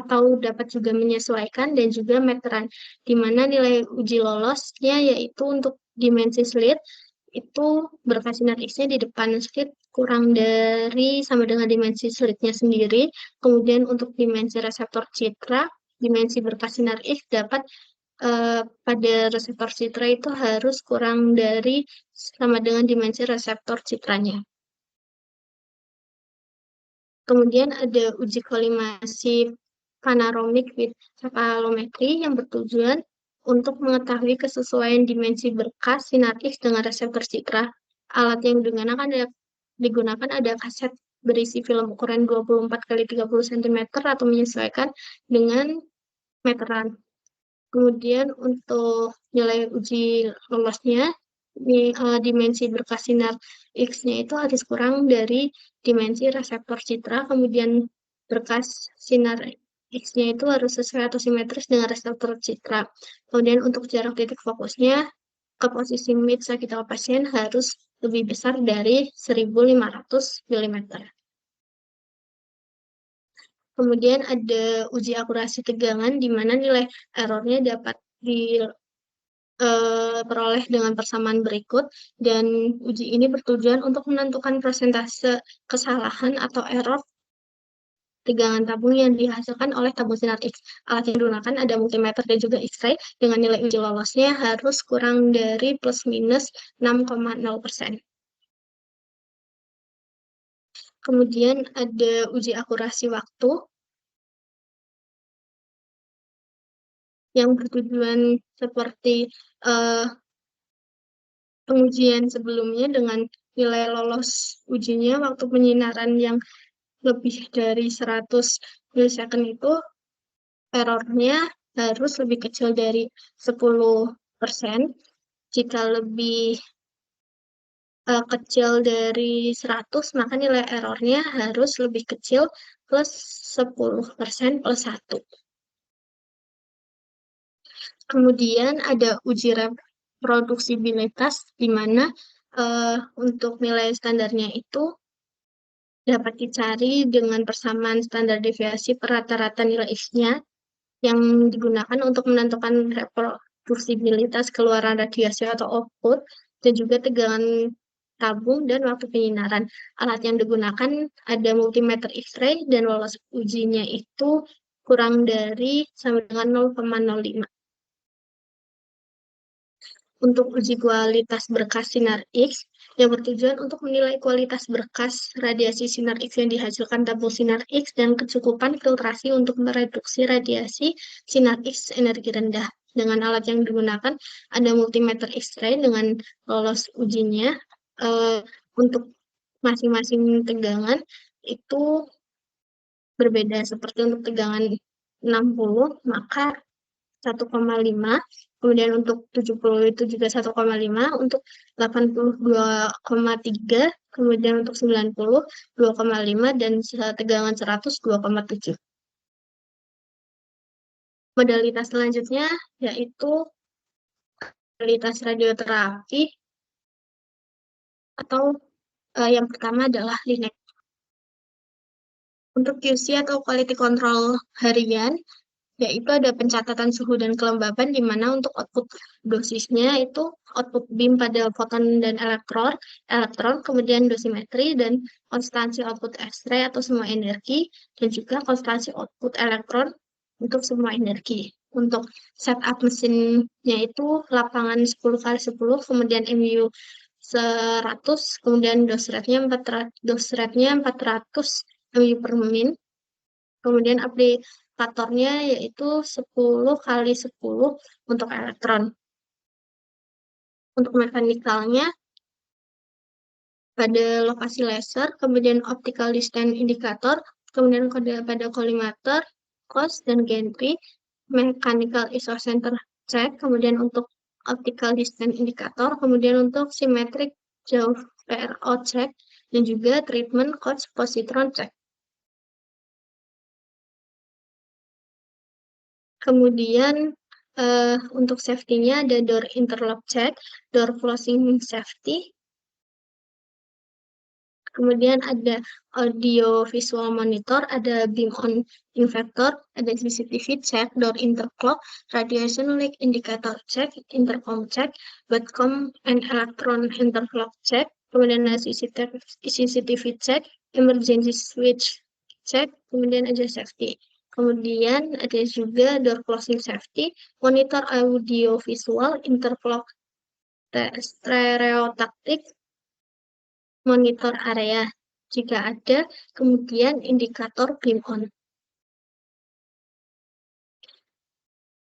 atau dapat juga menyesuaikan dan juga meteran, di mana nilai uji lolosnya yaitu untuk dimensi slit itu berkas sinar X-nya di depan slit kurang dari sama dengan dimensi slitnya sendiri. Kemudian untuk dimensi reseptor citra, dimensi berkas sinar X dapat pada reseptor citra itu harus kurang dari sama dengan dimensi reseptor citranya. Kemudian ada uji kolimasi panoramic with cephalometry yang bertujuan untuk mengetahui kesesuaian dimensi berkas sinar X dengan reseptor citra. Alat yang digunakan ada kaset berisi film ukuran 24 kali 30 cm atau menyesuaikan dengan meteran. Kemudian untuk nilai uji lolosnya, dimensi berkas sinar X-nya itu harus kurang dari dimensi reseptor citra, kemudian berkas sinar X-nya itu harus sesuai atau simetris dengan reseptor citra. Kemudian untuk jarak titik fokusnya ke posisi mid sagital pasien harus lebih besar dari 1.500 mm. Kemudian ada uji akurasi tegangan di mana nilai errornya dapat diperoleh dengan persamaan berikut, dan uji ini bertujuan untuk menentukan persentase kesalahan atau error tegangan tabung yang dihasilkan oleh tabung sinar X. Alat yang digunakan ada multimeter dan juga X-ray dengan nilai uji lolosnya harus kurang dari plus minus 6,0%. Kemudian ada uji akurasi waktu yang bertujuan seperti pengujian sebelumnya dengan nilai lolos ujinya waktu penyinaran yang lebih dari 100 milisecond itu errornya harus lebih kecil dari 10%. Jika lebih kecil dari 100, maka nilai errornya harus lebih kecil plus 10% plus 1. Kemudian ada uji reproduksibilitas, di mana untuk nilai standarnya itu dapat dicari dengan persamaan standar deviasi per rata-rata nilai X-nya yang digunakan untuk menentukan reproduksibilitas keluaran radiasi atau output dan juga tegangan tabung dan waktu penyinaran. Alat yang digunakan ada multimeter X-ray dan lolos ujinya itu kurang dari sama dengan 0,05. Untuk uji kualitas berkas sinar X yang bertujuan untuk menilai kualitas berkas radiasi sinar X yang dihasilkan tabung sinar X dan kecukupan filtrasi untuk mereduksi radiasi sinar X energi rendah. Dengan alat yang digunakan ada multimeter X-ray dengan lolos ujinya. Untuk masing-masing tegangan itu berbeda, seperti untuk tegangan 60, maka 1,5, kemudian untuk 70 itu juga 1,5, untuk 82,3, kemudian untuk 90, 2,5, dan tegangan 100, 2,7. Modalitas selanjutnya yaitu modalitas radioterapi, atau yang pertama adalah LINAC. Untuk QC atau quality control harian, yaitu ada pencatatan suhu dan kelembapan, di mana untuk output dosisnya itu output beam pada foton dan elektron, kemudian dosimetri dan konstansi output X-ray atau semua energi, dan juga konstansi output elektron untuk semua energi. Untuk setup mesinnya itu lapangan 10x10, kemudian MU 100, kemudian dose rate-nya 400 MU per min. Kemudian aplikatornya yaitu 10x10 untuk elektron. Untuk mekanikalnya pada lokasi laser, kemudian optical distance indicator, kemudian kode pada kolimator, cos, dan gantry, mechanical isocenter check, kemudian untuk optical distance indicator, kemudian untuk symmetric jauh PRO check, dan juga treatment cost positron check. Kemudian untuk safety-nya ada door interlock check, door closing safety. Kemudian ada audio visual monitor, ada beam on inverter, ada CCTV check, door interclock, radiation leak indicator check, intercom check, batcom and electron interclock check. Kemudian ada CCTV check, emergency switch check, kemudian ada safety. Kemudian ada juga door closing safety, monitor audio visual, interclock stereotactic, monitor area jika ada, kemudian indikator beam on.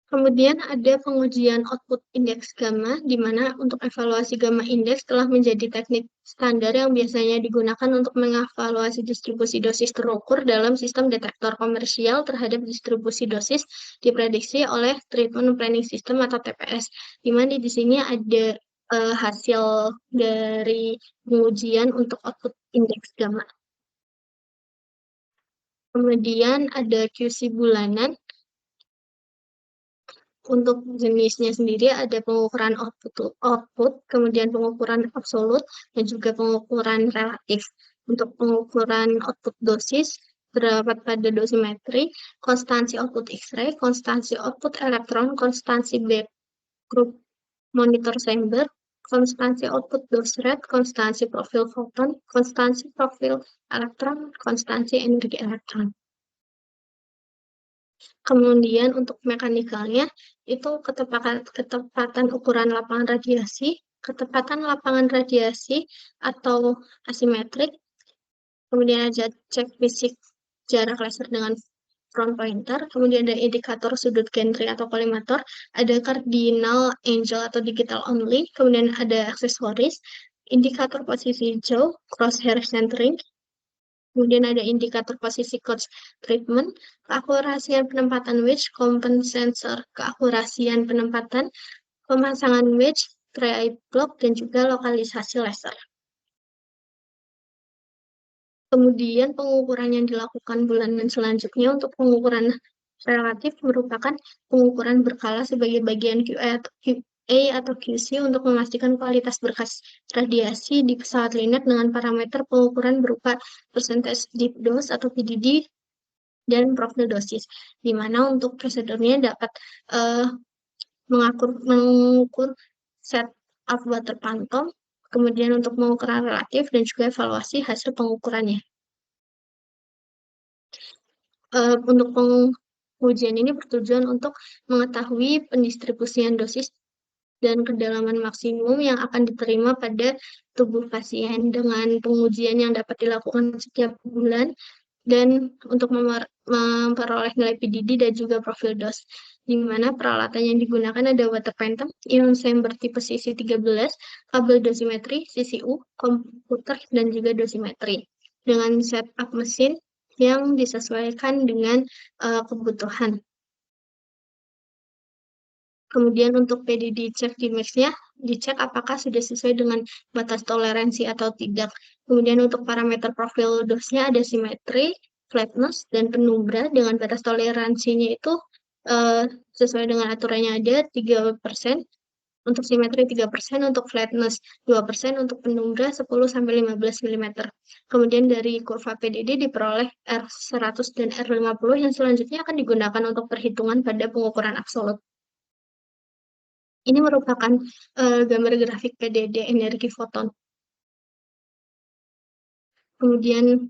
Kemudian ada pengujian output indeks gamma, di mana untuk evaluasi gamma indeks telah menjadi teknik standar yang biasanya digunakan untuk mengevaluasi distribusi dosis terukur dalam sistem detektor komersial terhadap distribusi dosis diprediksi oleh Treatment Planning System atau TPS, di mana di sini ada hasil dari pengujian untuk output indeks gamma. Kemudian ada QC bulanan. Untuk jenisnya sendiri ada pengukuran output, kemudian pengukuran absolut, dan juga pengukuran relatif. Untuk pengukuran output dosis terdapat pada dosimetri, konstansi output X-ray, konstansi output elektron, konstansi backgroup monitor chamber, konstansi output dose rate, konstansi profil foton, konstansi profil elektron, konstansi energi elektron. Kemudian untuk mekanikalnya, itu ketepatan ukuran lapangan radiasi, ketepatan lapangan radiasi atau asimetrik, kemudian ada cek fisik jarak laser dengan front pointer, kemudian ada indikator sudut gantry atau kolimator, ada cardinal angle atau digital only, kemudian ada aksesoris, indikator posisi jauh, crosshair centering, kemudian ada indikator posisi coach treatment, keakurasian penempatan wedge, kompensensor keakurasian penempatan, pemasangan wedge, tray block, dan juga lokalisasi laser. Kemudian pengukuran yang dilakukan bulanan selanjutnya untuk pengukuran relatif merupakan pengukuran berkala sebagai bagian QA atau QC untuk memastikan kualitas berkas radiasi di pesawat Linac dengan parameter pengukuran berupa percentage deep dose atau PDD dan profil dosis, di mana untuk prosedurnya dapat mengukur set of water phantom, kemudian untuk pengukuran relatif dan juga evaluasi hasil pengukurannya. Untuk pengujian ini bertujuan untuk mengetahui pendistribusian dosis dan kedalaman maksimum yang akan diterima pada tubuh pasien dengan pengujian yang dapat dilakukan setiap bulan dan untuk memperoleh nilai PDD dan juga profil dose, di mana peralatan yang digunakan ada water phantom, ion chamber tipe CC13, kabel dosimetri, CCU, komputer, dan juga dosimetri, dengan setup mesin yang disesuaikan dengan kebutuhan. Kemudian untuk PDD check di max-nya, dicek apakah sudah sesuai dengan batas toleransi atau tidak. Kemudian untuk parameter profil dosnya ada simetri, flatness, dan penumbra dengan batas toleransinya itu eh, sesuai dengan aturannya ada 3%, untuk simetri 3%, untuk flatness 2%, untuk penumbra 10-15 mm. Kemudian dari kurva PDD diperoleh R100 dan R50 yang selanjutnya akan digunakan untuk perhitungan pada pengukuran absolut. Ini merupakan gambar grafik PDD energi foton. Kemudian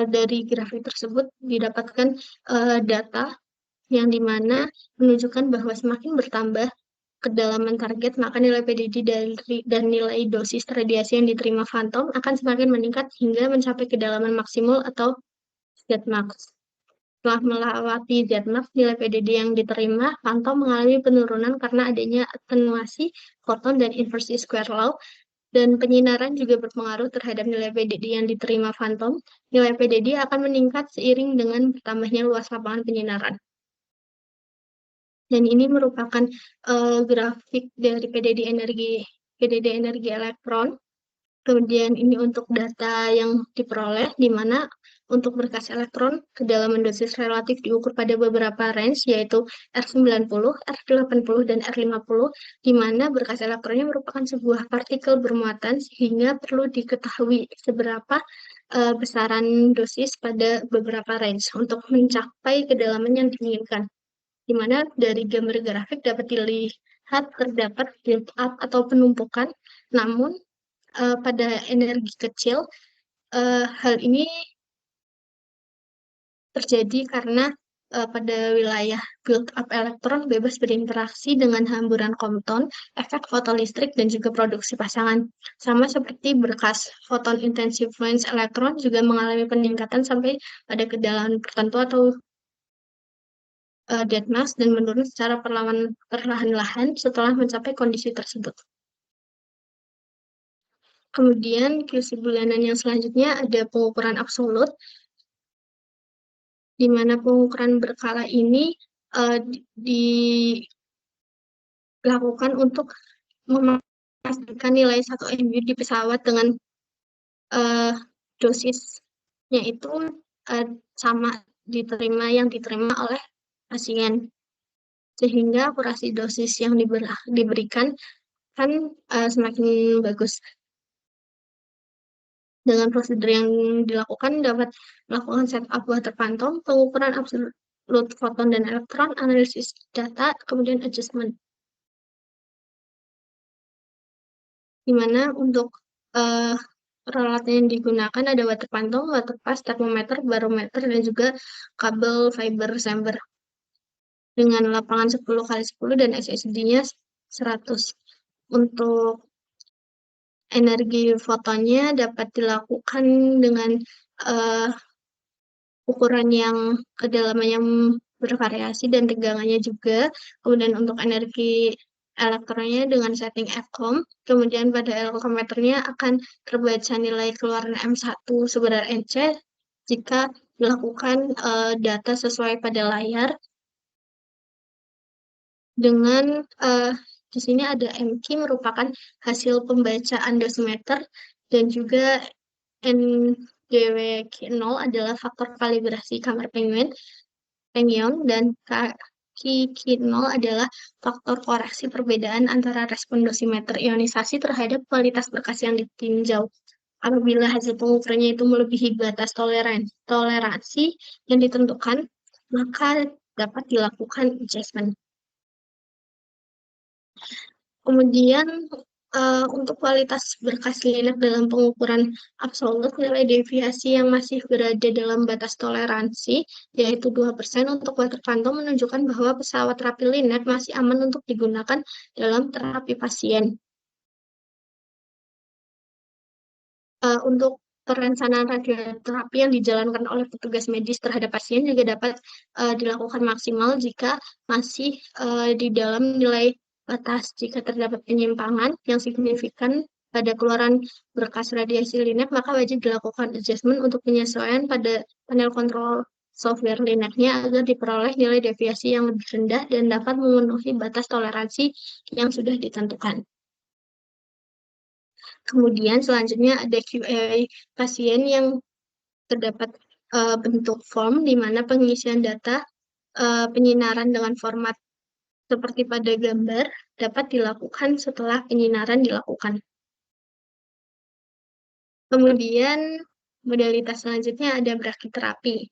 dari grafik tersebut didapatkan data yang dimana menunjukkan bahwa semakin bertambah kedalaman target, maka nilai PDD dan nilai dosis radiasi yang diterima fantom akan semakin meningkat hingga mencapai kedalaman maksimal atau Zmax. Setelah melewati Zmax, nilai PDD yang diterima fantom mengalami penurunan karena adanya atenuasi foton dan inversi square law, dan penyinaran juga berpengaruh terhadap nilai PDD yang diterima fantom. Nilai PDD akan meningkat seiring dengan bertambahnya luas lapangan penyinaran. Dan ini merupakan grafik dari PDD energi elektron. Kemudian ini untuk data yang diperoleh, di mana untuk berkas elektron, kedalaman dosis relatif diukur pada beberapa range, yaitu R90, R80, dan R50, di mana berkas elektronnya merupakan sebuah partikel bermuatan, sehingga perlu diketahui seberapa besaran dosis pada beberapa range untuk mencapai kedalaman yang diinginkan. Di mana dari gambar grafik dapat dilihat terdapat build up atau penumpukan, namun pada energi kecil hal ini terjadi karena pada wilayah build up elektron bebas berinteraksi dengan hamburan Compton, efek fotolistrik, dan juga produksi pasangan. Sama seperti berkas photon intensive fluence elektron juga mengalami peningkatan sampai pada kedalaman tertentu atau dead mass dan menurun secara perlahan-lahan setelah mencapai kondisi tersebut. Kemudian QC bulanan yang selanjutnya ada pengukuran absolut, di mana pengukuran berkala ini dilakukan untuk memastikan nilai 1 mU di pesawat dengan dosisnya itu sama yang diterima oleh pasien, sehingga akurasi dosis yang diberikan kan semakin bagus. Dengan prosedur yang dilakukan dapat melakukan setup water phantom, pengukuran absolut foton dan elektron, analisis data, kemudian adjustment. Di mana untuk peralatan yang digunakan ada water phantom, water pass, termometer, barometer, dan juga kabel fiber chamber dengan lapangan 10x10 dan SSD-nya 100. Untuk energi fotonnya dapat dilakukan dengan ukuran yang kedalaman yang bervariasi dan tegangannya juga. Kemudian untuk energi elektronnya dengan setting FCOM. Kemudian pada alkometernya akan terbaca nilai keluaran M1 sebenar NC jika dilakukan data sesuai pada layar. Dengan di sini ada MQ merupakan hasil pembacaan dosimeter, dan juga NDWQ0 adalah faktor kalibrasi kamar pengion, dan KQ0 adalah faktor koreksi perbedaan antara respon dosimeter ionisasi terhadap kualitas berkas yang ditinjau. Apabila hasil pengukurannya itu melebihi batas toleransi yang ditentukan, maka dapat dilakukan adjustment. Kemudian untuk kualitas berkas linek dalam pengukuran absolut, nilai deviasi yang masih berada dalam batas toleransi, yaitu 2% untuk water phantom, menunjukkan bahwa pesawat terapi linek masih aman untuk digunakan dalam terapi pasien. Untuk perencanaan radioterapi yang dijalankan oleh petugas medis terhadap pasien juga dapat dilakukan maksimal jika masih di dalam nilai batas. Jika terdapat penyimpangan yang signifikan pada keluaran berkas radiasi linek, maka wajib dilakukan adjustment untuk penyesuaian pada panel kontrol software Linux-nya agar diperoleh nilai deviasi yang lebih rendah dan dapat memenuhi batas toleransi yang sudah ditentukan. Kemudian selanjutnya ada QA pasien yang terdapat bentuk form di mana pengisian data penyinaran dengan format seperti pada gambar dapat dilakukan setelah penyinaran dilakukan. Kemudian modalitas selanjutnya ada brachytherapy.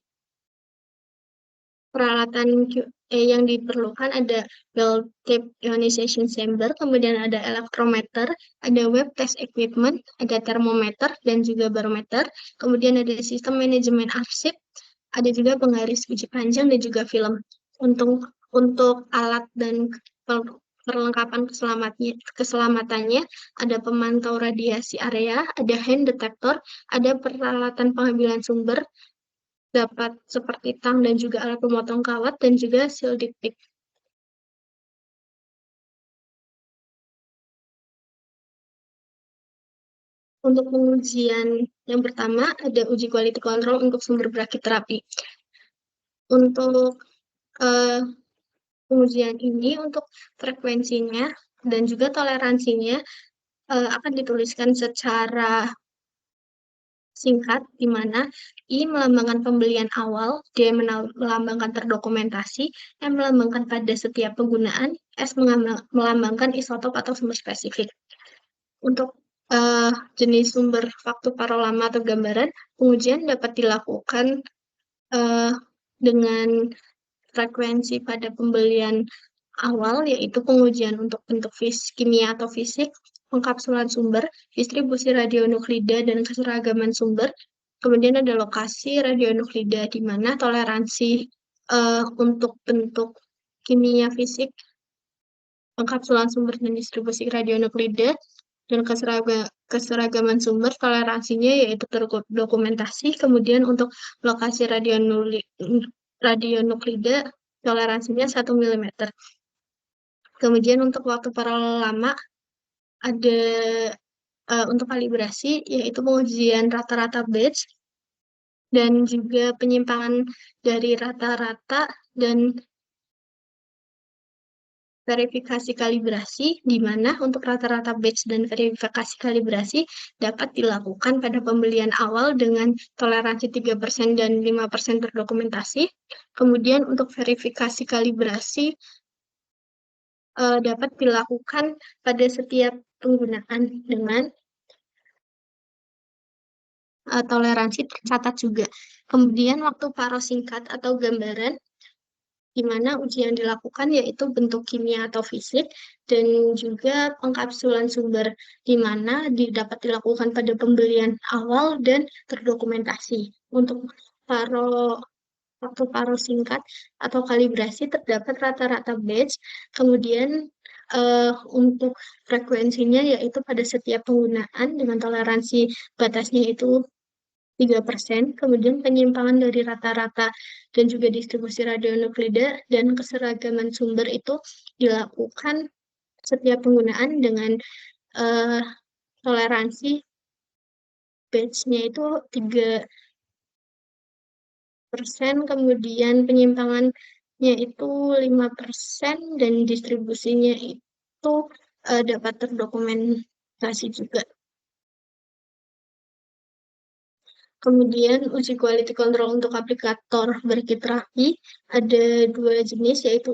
Peralatan QA yang diperlukan ada well tape ionization chamber, kemudian ada electrometer, ada web test equipment, ada thermometer dan juga barometer, kemudian ada sistem manajemen arsip, ada juga penggaris uji panjang dan juga film. Untuk alat dan perlengkapan keselamatannya ada pemantau radiasi area, ada hand detector, ada peralatan pengambilan sumber, dapat seperti tang dan juga alat pemotong kawat dan juga shielded pick. Untuk pengujian yang pertama ada uji quality control untuk sumber brachytherapy. Untuk pengujian ini untuk frekuensinya dan juga toleransinya akan dituliskan secara singkat, di mana I melambangkan pembelian awal, D melambangkan terdokumentasi, M melambangkan pada setiap penggunaan, S melambangkan isotop atau sumber spesifik. Untuk jenis sumber waktu paralama atau gambaran, pengujian dapat dilakukan dengan frekuensi pada pembelian awal, yaitu pengujian untuk bentuk kimia atau fisik, pengkapsulan sumber, distribusi radionuklida, dan keseragaman sumber. Kemudian ada lokasi radionuklida, di mana toleransi untuk bentuk kimia fisik, pengkapsulan sumber, dan distribusi radionuklida, dan keseragaman sumber, toleransinya yaitu terdokumentasi. Kemudian untuk lokasi radionuklida, toleransinya 1 mm. Kemudian untuk waktu paralel lama, ada untuk kalibrasi, yaitu pengujian rata-rata batch, dan juga penyimpangan dari rata-rata, dan verifikasi kalibrasi, di mana untuk rata-rata batch dan verifikasi kalibrasi dapat dilakukan pada pembelian awal dengan toleransi 3% dan 5% terdokumentasi. Kemudian untuk verifikasi kalibrasi dapat dilakukan pada setiap penggunaan dengan toleransi tercatat juga. Kemudian waktu paro singkat atau gambaran, di mana uji yang dilakukan yaitu bentuk kimia atau fisik, dan juga pengkapsulan sumber, di mana dapat dilakukan pada pembelian awal dan terdokumentasi. Untuk waktu paro singkat atau kalibrasi terdapat rata-rata batch, kemudian untuk frekuensinya yaitu pada setiap penggunaan dengan toleransi batasnya itu 3%, kemudian penyimpangan dari rata-rata dan juga distribusi radionuklida dan keseragaman sumber itu dilakukan setiap penggunaan dengan toleransi batch-nya itu 3%, kemudian penyimpangannya itu 5%, dan distribusinya itu dapat terdokumentasi juga. Kemudian uji quality control untuk aplikator brachytherapy ada 2 jenis, yaitu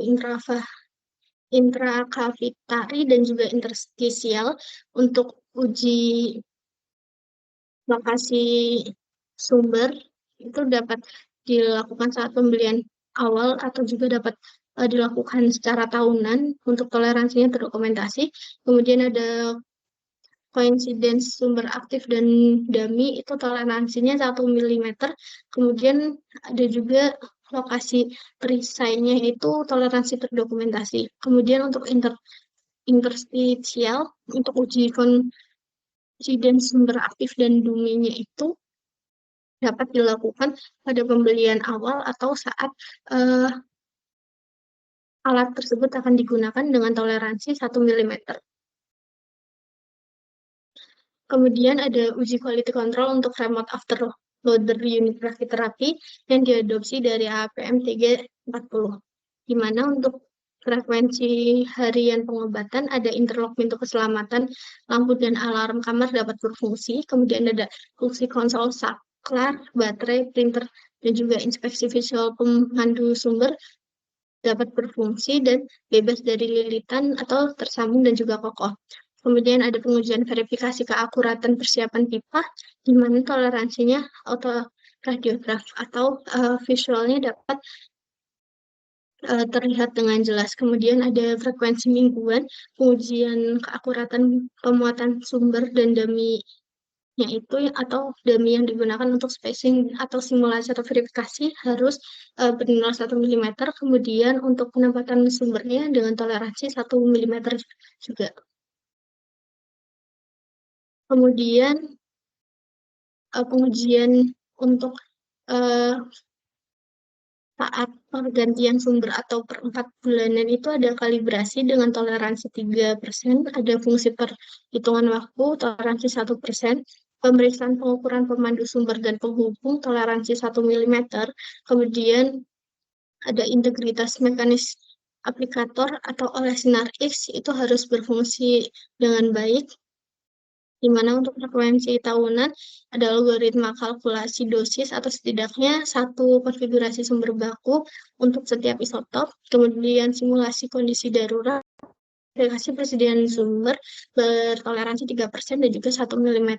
intrakavitari dan juga interstisial. Untuk uji lokasi sumber itu dapat dilakukan saat pembelian awal atau juga dapat dilakukan secara tahunan. Untuk toleransinya terdokumentasi. Kemudian ada coincidence sumber aktif dan dummy, itu toleransinya 1 mm. Kemudian ada juga lokasi perisainya itu toleransi terdokumentasi. Kemudian untuk interstitial, untuk uji coincidence sumber aktif dan dummy-nya itu dapat dilakukan pada pembelian awal atau saat alat tersebut akan digunakan dengan toleransi 1 mm. Kemudian ada uji quality control untuk remote after loader unit brachytherapy yang diadopsi dari APM 340, di mana untuk frekuensi harian pengobatan ada interlock pintu keselamatan, lampu dan alarm kamar dapat berfungsi, kemudian ada fungsi konsol saklar, baterai, printer, dan juga inspeksi visual pemandu sumber dapat berfungsi dan bebas dari lilitan atau tersambung dan juga kokoh. Kemudian ada pengujian verifikasi keakuratan persiapan pipa, di mana toleransinya autoradiograf atau visualnya dapat terlihat dengan jelas. Kemudian ada frekuensi mingguan, pengujian keakuratan pemuatan sumber dan dummy-nya itu atau dummy yang digunakan untuk spacing atau simulasi atau verifikasi harus bernilai 1 mm. Kemudian untuk penempatan sumbernya dengan toleransi 1 mm juga. Kemudian pengujian untuk saat pergantian sumber atau per 4 bulanan itu ada kalibrasi dengan toleransi 3%, ada fungsi perhitungan waktu, toleransi 1%, pemeriksaan pengukuran pemandu sumber dan penghubung, toleransi 1 mm, kemudian ada integritas mekanis aplikator atau oleh sinar X itu harus berfungsi dengan baik, di mana untuk frekuensi tahunan ada algoritma kalkulasi dosis atau setidaknya satu konfigurasi sumber baku untuk setiap isotop, kemudian simulasi kondisi darurat, verifikasi persediaan sumber bertoleransi 3% dan juga 1 mm.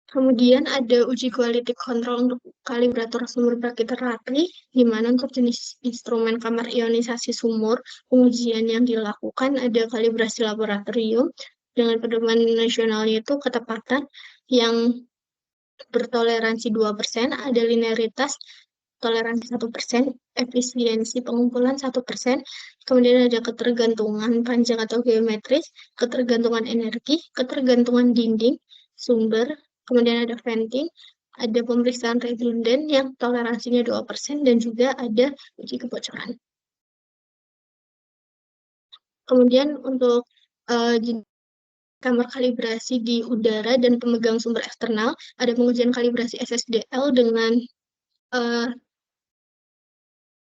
Kemudian ada uji quality control untuk kalibrator sumur brachytherapy, di mana untuk jenis instrumen kamar ionisasi sumur, pengujian yang dilakukan ada kalibrasi laboratorium, dengan pedoman nasionalnya itu ketepatan yang bertoleransi 2%, ada linearitas toleransi 1%, efisiensi pengumpulan 1%, kemudian ada ketergantungan panjang atau geometris, ketergantungan energi, ketergantungan dinding, sumber, kemudian ada venting, ada pemeriksaan redundan yang toleransinya 2%, dan juga ada uji kebocoran. Kemudian untuk kamar kalibrasi di udara dan pemegang sumber eksternal, ada pengujian kalibrasi SSDL dengan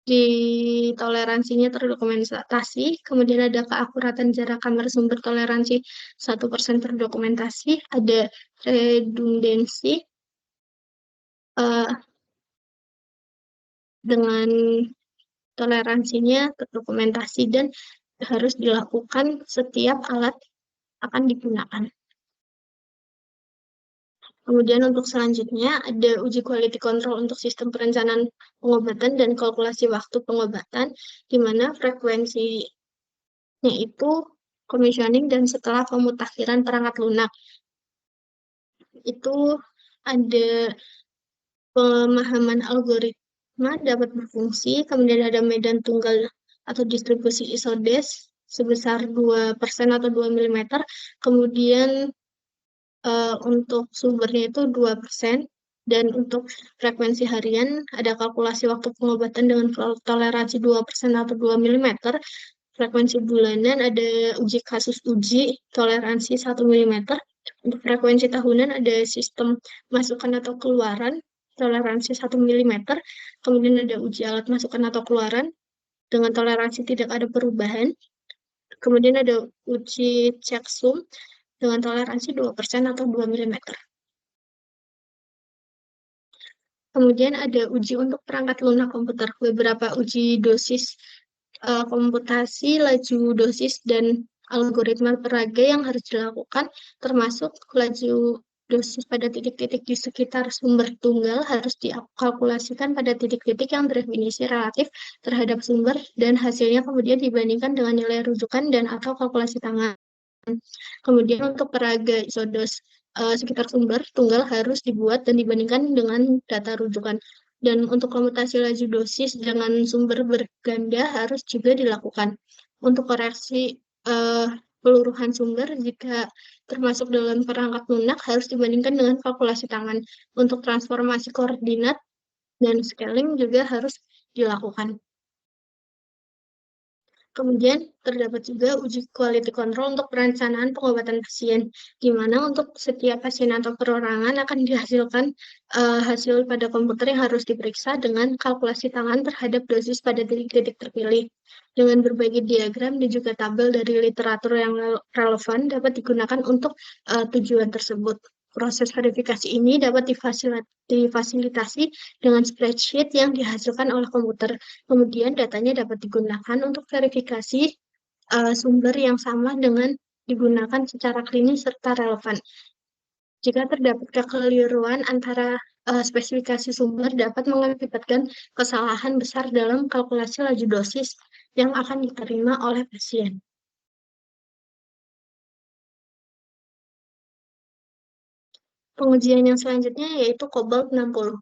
di toleransinya terdokumentasi, kemudian ada keakuratan jarak kamar sumber toleransi 1% terdokumentasi, ada redundansi dengan toleransinya terdokumentasi dan harus dilakukan setiap alat akan digunakan. Kemudian untuk selanjutnya ada uji quality control untuk sistem perencanaan pengobatan dan kalkulasi waktu pengobatan, di mana frekuensinya itu commissioning dan setelah pemutakhiran perangkat lunak. Itu ada pemahaman algoritma dapat berfungsi, kemudian ada medan tunggal atau distribusi isodes sebesar 2% atau 2 mm, kemudian untuk sumbernya itu 2%, dan untuk frekuensi harian ada kalkulasi waktu pengobatan dengan toleransi 2% atau 2 mm, frekuensi bulanan ada uji kasus uji toleransi 1 mm, untuk frekuensi tahunan ada sistem masukan atau keluaran toleransi 1 mm, kemudian ada uji alat masukan atau keluaran dengan toleransi tidak ada perubahan, kemudian ada uji checksum dengan toleransi 2% atau 2 mm. Kemudian ada uji untuk perangkat lunak komputer, beberapa uji dosis komputasi, laju dosis, dan algoritma peraga yang harus dilakukan, termasuk laju dosis pada titik-titik di sekitar sumber tunggal harus dikalkulasikan pada titik-titik yang berdefinisi relatif terhadap sumber, dan hasilnya kemudian dibandingkan dengan nilai rujukan dan atau kalkulasi tangan. Kemudian untuk peraga isodos sekitar sumber tunggal harus dibuat dan dibandingkan dengan data rujukan. Dan untuk komutasi laju dosis dengan sumber berganda harus juga dilakukan. Untuk koreksi peluruhan sumber jika termasuk dalam perangkat lunak harus dibandingkan dengan kalkulasi tangan. Untuk transformasi koordinat dan scaling juga harus dilakukan. Kemudian terdapat juga uji quality control untuk perencanaan pengobatan pasien, di mana untuk setiap pasien atau perorangan akan dihasilkan hasil pada komputer yang harus diperiksa dengan kalkulasi tangan terhadap dosis pada titik-titik terpilih. Dengan berbagai diagram dan juga tabel dari literatur yang relevan dapat digunakan untuk tujuan tersebut. Proses verifikasi ini dapat difasilitasi dengan spreadsheet yang dihasilkan oleh komputer. Kemudian datanya dapat digunakan untuk verifikasi sumber yang sama dengan digunakan secara klinis serta relevan. Jika terdapat kekeliruan antara spesifikasi sumber dapat mengakibatkan kesalahan besar dalam kalkulasi laju dosis yang akan diterima oleh pasien. Pengujian yang selanjutnya yaitu Cobalt 60.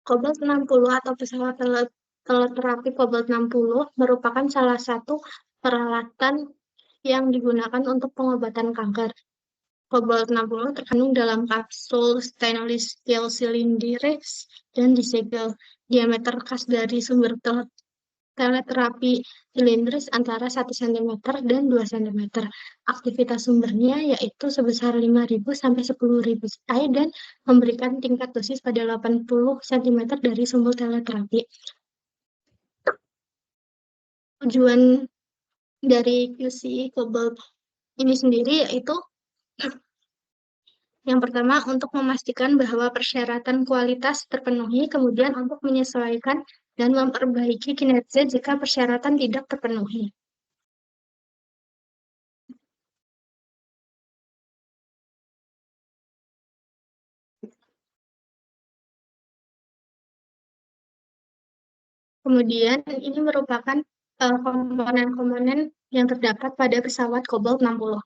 Cobalt 60 atau pesawat teleterapi Cobalt 60 merupakan salah satu peralatan yang digunakan untuk pengobatan kanker. Cobalt 60 terkandung dalam kapsul stainless steel silindris dan disegel. Diameter khas dari sumber teleterapi silindris antara 1 cm dan 2 cm. Aktivitas sumbernya yaitu sebesar 5.000 sampai 10.000 CI dan memberikan tingkat dosis pada 80 cm dari sumber teleterapi. Tujuan dari QC Cobalt ini sendiri yaitu yang pertama, untuk memastikan bahwa persyaratan kualitas terpenuhi, kemudian untuk menyesuaikan dan memperbaiki kinerja jika persyaratan tidak terpenuhi. Kemudian, ini merupakan komponen-komponen yang terdapat pada pesawat Cobalt 60.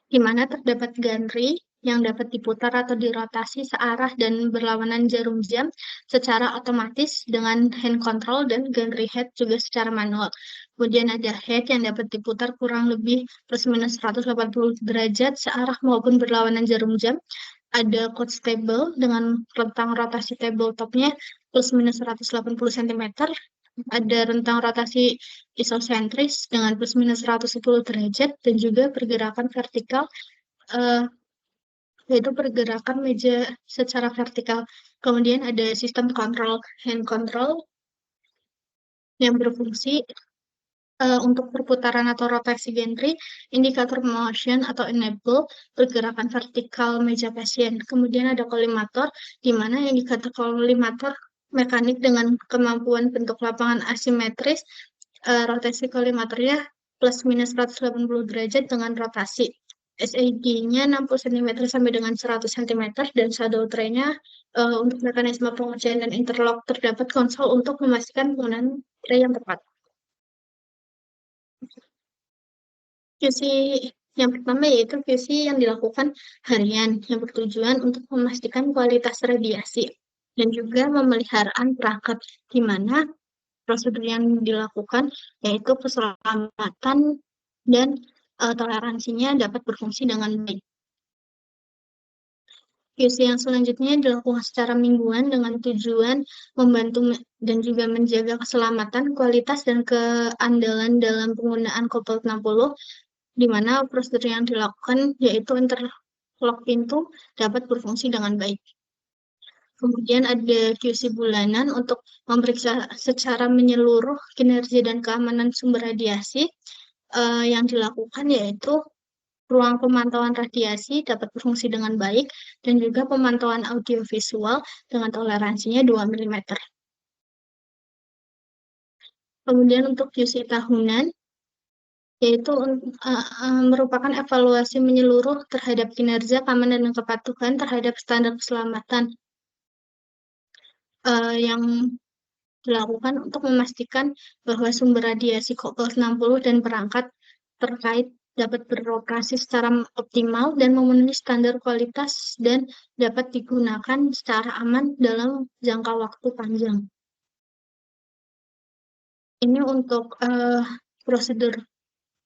Di mana terdapat gantry yang dapat diputar atau dirotasi searah dan berlawanan jarum jam secara otomatis dengan hand control dan gantry head juga secara manual. Kemudian ada head yang dapat diputar kurang lebih plus minus 180 derajat searah maupun berlawanan jarum jam. Ada coach table dengan rentang rotasi tabletopnya plus minus 180 cm. Ada rentang rotasi isosentris dengan plus minus 110 derajat dan juga pergerakan vertikal yaitu pergerakan meja secara vertikal. Kemudian ada sistem kontrol hand control yang berfungsi untuk perputaran atau rotasi gantry, indikator motion atau enable, pergerakan vertikal meja pasien. Kemudian ada kolimator, di mana indikator kolimator mekanik dengan kemampuan bentuk lapangan asimetris, rotasi kolimatornya plus minus 180 derajat dengan rotasi. SID-nya 60 cm sampai dengan 100 cm dan shadow tray-nya untuk mekanisme pengujian dan interlock terdapat konsol untuk memastikan penggunaan tray yang tepat. QC yang pertama yaitu QC yang dilakukan harian yang bertujuan untuk memastikan kualitas radiasi dan juga pemeliharaan perangkat di mana prosedur yang dilakukan yaitu keselamatan dan toleransinya dapat berfungsi dengan baik. QC yang selanjutnya dilakukan secara mingguan dengan tujuan membantu dan juga menjaga keselamatan, kualitas, dan keandalan dalam penggunaan Cobalt 60, di mana prosedur yang dilakukan yaitu interlock pintu dapat berfungsi dengan baik. Kemudian ada QC bulanan untuk memeriksa secara menyeluruh kinerja dan keamanan sumber radiasi yang dilakukan yaitu ruang pemantauan radiasi dapat berfungsi dengan baik dan juga pemantauan audiovisual dengan toleransinya 2 mm. Kemudian untuk QC tahunan yaitu merupakan evaluasi menyeluruh terhadap kinerja, keamanan, dan kepatuhan terhadap standar keselamatan yang dilakukan untuk memastikan bahwa sumber radiasi Cobalt 60 dan perangkat terkait dapat beroperasi secara optimal dan memenuhi standar kualitas dan dapat digunakan secara aman dalam jangka waktu panjang. Ini untuk prosedur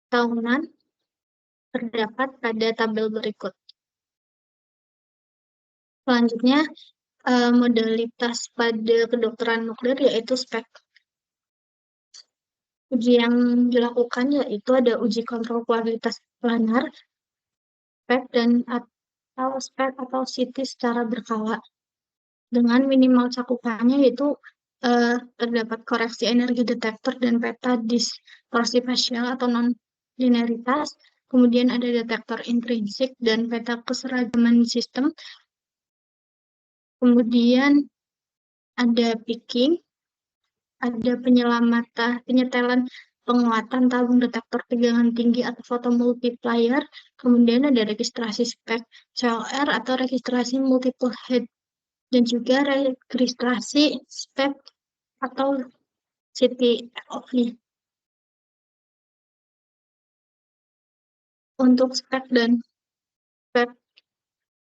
tahunan terdapat pada tabel berikut. Selanjutnya, modalitas pada kedokteran nuklir yaitu SPEC. Uji yang dilakukan yaitu ada uji kontrol kualitas planar, SPEC atau SPEC atau CT secara berkala. Dengan minimal cakupannya yaitu terdapat koreksi energi detektor dan peta distorsi fasial atau non-linearitas. Kemudian ada detektor intrinsik dan peta keseragaman sistem. Kemudian ada picking, ada penyetelan penguatan tabung detektor tegangan tinggi atau photomultiplier. Kemudian ada registrasi spek CLR atau registrasi multiple head, dan juga registrasi spek atau CTFOV. Untuk spek dan spek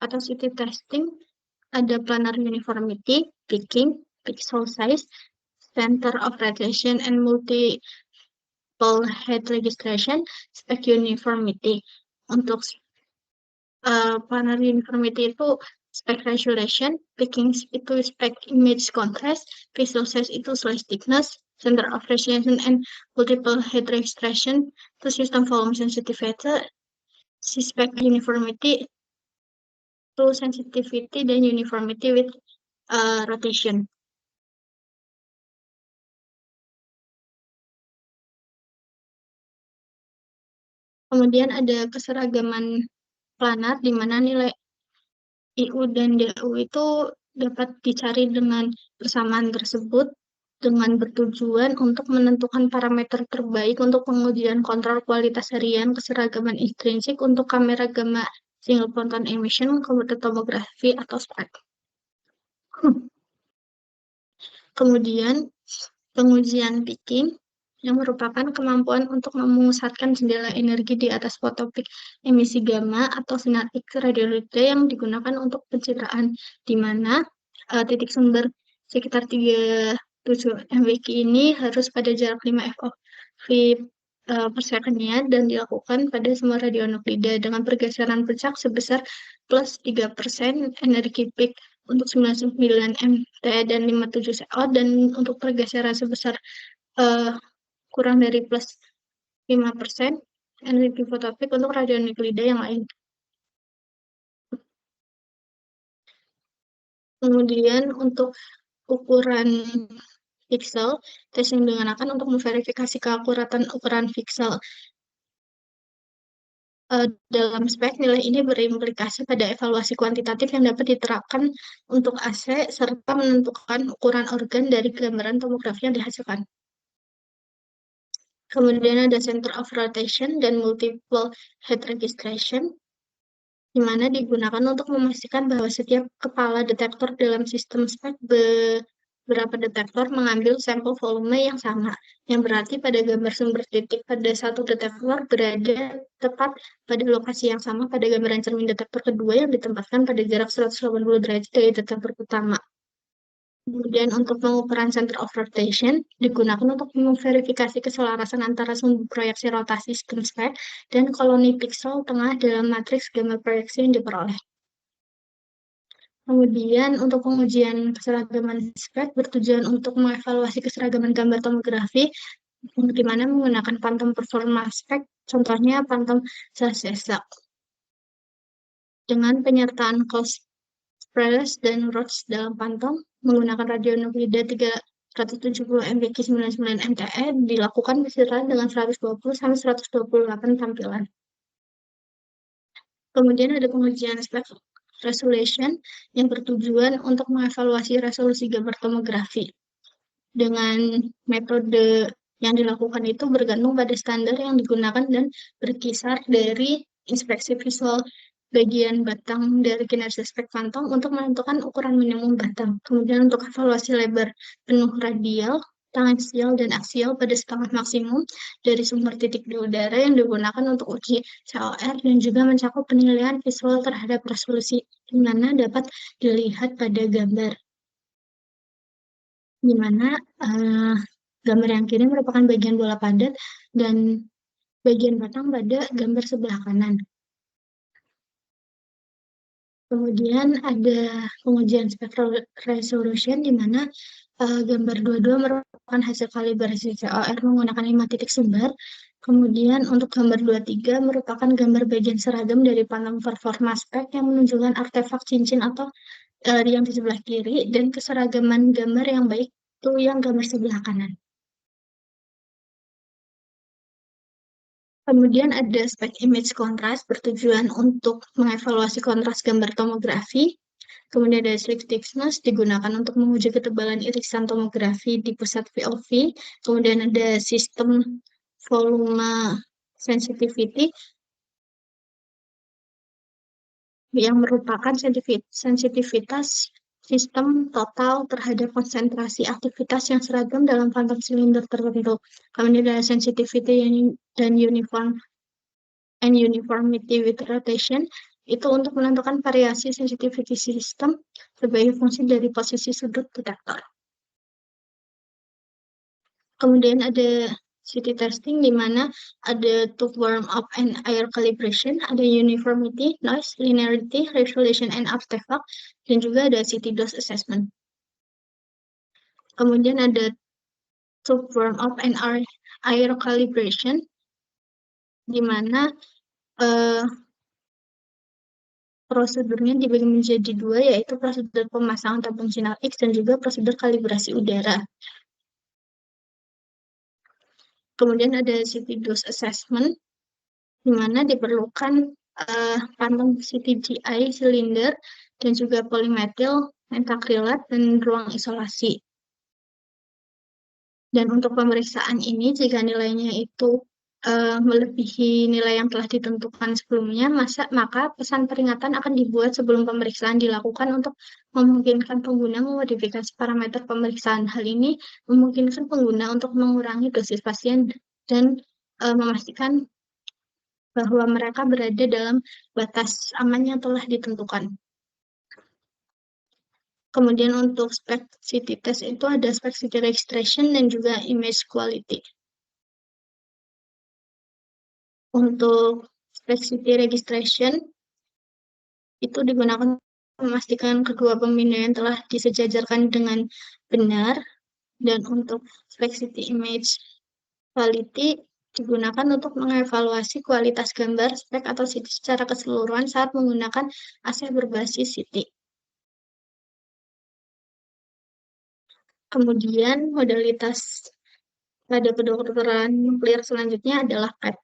atau CT testing ada planar uniformity, picking, pixel size, center of radiation, and multiple head registration, spec uniformity. Untuk planar uniformity itu spec resolution, picking itu spec image contrast, pixel size itu slice thickness, center of radiation and multiple head registration, to system volume sensitivity, spec uniformity to sensitivity dan uniformity with rotation. Kemudian ada keseragaman planar di mana nilai IU dan DU itu dapat dicari dengan persamaan tersebut dengan bertujuan untuk menentukan parameter terbaik untuk pengujian kontrol kualitas harian keseragaman intrinsik untuk kamera gamma single photon emission computed tomography atau SPEC. Kemudian pengujian picking yang merupakan kemampuan untuk memusatkan jendela energi di atas fotopik emisi gamma atau sinar X radiolida yang digunakan untuk pencitraan, di mana titik sumber sekitar 37 MWQ ini harus pada jarak 5 FOV per second-nya dan dilakukan pada semua radionuklida dengan pergeseran puncak sebesar plus 3% energi peak untuk 99 MT dan 57 CO, dan untuk pergeseran sebesar kurang dari plus 5% energi fotopik untuk radionuklida yang lain. Kemudian untuk ukuran pixel, tes yang digunakan untuk memverifikasi keakuratan ukuran pixel. Dalam spek, nilai ini berimplikasi pada evaluasi kuantitatif yang dapat diterapkan untuk AC serta menentukan ukuran organ dari gambaran tomografi yang dihasilkan. Kemudian ada center of rotation dan multiple head registration, di mana digunakan untuk memastikan bahwa setiap kepala detektor dalam sistem spek beberapa detektor mengambil sampel volume yang sama, yang berarti pada gambar sumber titik pada satu detektor berada tepat pada lokasi yang sama pada gambaran cermin detektor kedua yang ditempatkan pada jarak 180 derajat dari detektor pertama. Kemudian untuk pengukuran center of rotation digunakan untuk memverifikasi keselarasan antara sumber proyeksi rotasi sistem spek dan koloni pixel tengah dalam matriks gambar proyeksi yang diperoleh. Kemudian untuk pengujian keseragaman spek bertujuan untuk mengevaluasi keseragaman gambar tomografi, di mana menggunakan phantom performa spek, contohnya phantom Sasesa, dengan penyertaan Coase dan Roche dalam phantom menggunakan radionuklida 370 MBQ 99 MTE dilakukan pencitraan dengan 120-128 tampilan. Kemudian ada pengujian spek resolution yang bertujuan untuk mengevaluasi resolusi gambar tomografi. Dengan metode yang dilakukan itu bergantung pada standar yang digunakan dan berkisar dari inspeksi visual bagian batang dari kinerja spek phantom untuk menentukan ukuran minimum batang. Kemudian untuk evaluasi lebar penuh radial, tangensial, dan aksial pada setengah maksimum dari sumber titik di udara yang digunakan untuk uji COR, dan juga mencakup penilaian visual terhadap resolusi, di mana dapat dilihat pada gambar, di mana gambar yang kiri merupakan bagian bola padat dan bagian batang pada gambar sebelah kanan. Kemudian ada pengujian spectral resolution di mana gambar dua-dua merupakan hasil kalibrasi COR menggunakan 5 titik sumber. Kemudian untuk gambar 23 merupakan gambar bagian seragam dari panel performa spek yang menunjukkan artefak cincin atau yang di sebelah kiri, dan keseragaman gambar yang baik itu yang gambar sebelah kanan. Kemudian ada spek image kontras bertujuan untuk mengevaluasi kontras gambar tomografi. Kemudian ada selectiveness digunakan untuk menguji ketebalan irisan tomografi di pusat VOV. Kemudian ada sistem volume sensitivity yang merupakan sensitivitas sistem total terhadap konsentrasi aktivitas yang seragam dalam phantom silinder tertentu. Kemudian ada sensitivity dan uniformity with rotation, itu untuk menentukan variasi sensitivity system sebagai fungsi dari posisi sudut detektor. Kemudian ada city testing di mana ada tube warm up and air calibration, ada uniformity, noise, linearity, resolution, and artifact, dan juga ada city dose assessment. Kemudian ada tube warm up and air calibration di mana prosedurnya dibagi menjadi dua, yaitu prosedur pemasangan tabung sinar X dan juga prosedur kalibrasi udara. Kemudian ada city dose assessment, di mana diperlukan pantong CTGI silinder dan juga polimetil, pentakrilat, dan ruang isolasi. Dan untuk pemeriksaan ini, jika nilainya itu melebihi nilai yang telah ditentukan sebelumnya, maka pesan peringatan akan dibuat sebelum pemeriksaan dilakukan untuk memungkinkan pengguna memodifikasi parameter pemeriksaan. Hal ini memungkinkan pengguna untuk mengurangi dosis pasien dan memastikan bahwa mereka berada dalam batas aman yang telah ditentukan. Kemudian untuk spek city test itu ada spek city registration dan juga image quality. Untuk spek city registration itu digunakan memastikan kedua pemindaian telah disejajarkan dengan benar, dan untuk spek city image quality digunakan untuk mengevaluasi kualitas gambar spek atau city secara keseluruhan saat menggunakan AC berbasis city. Kemudian modalitas pada kedokteran nuklir selanjutnya adalah PET,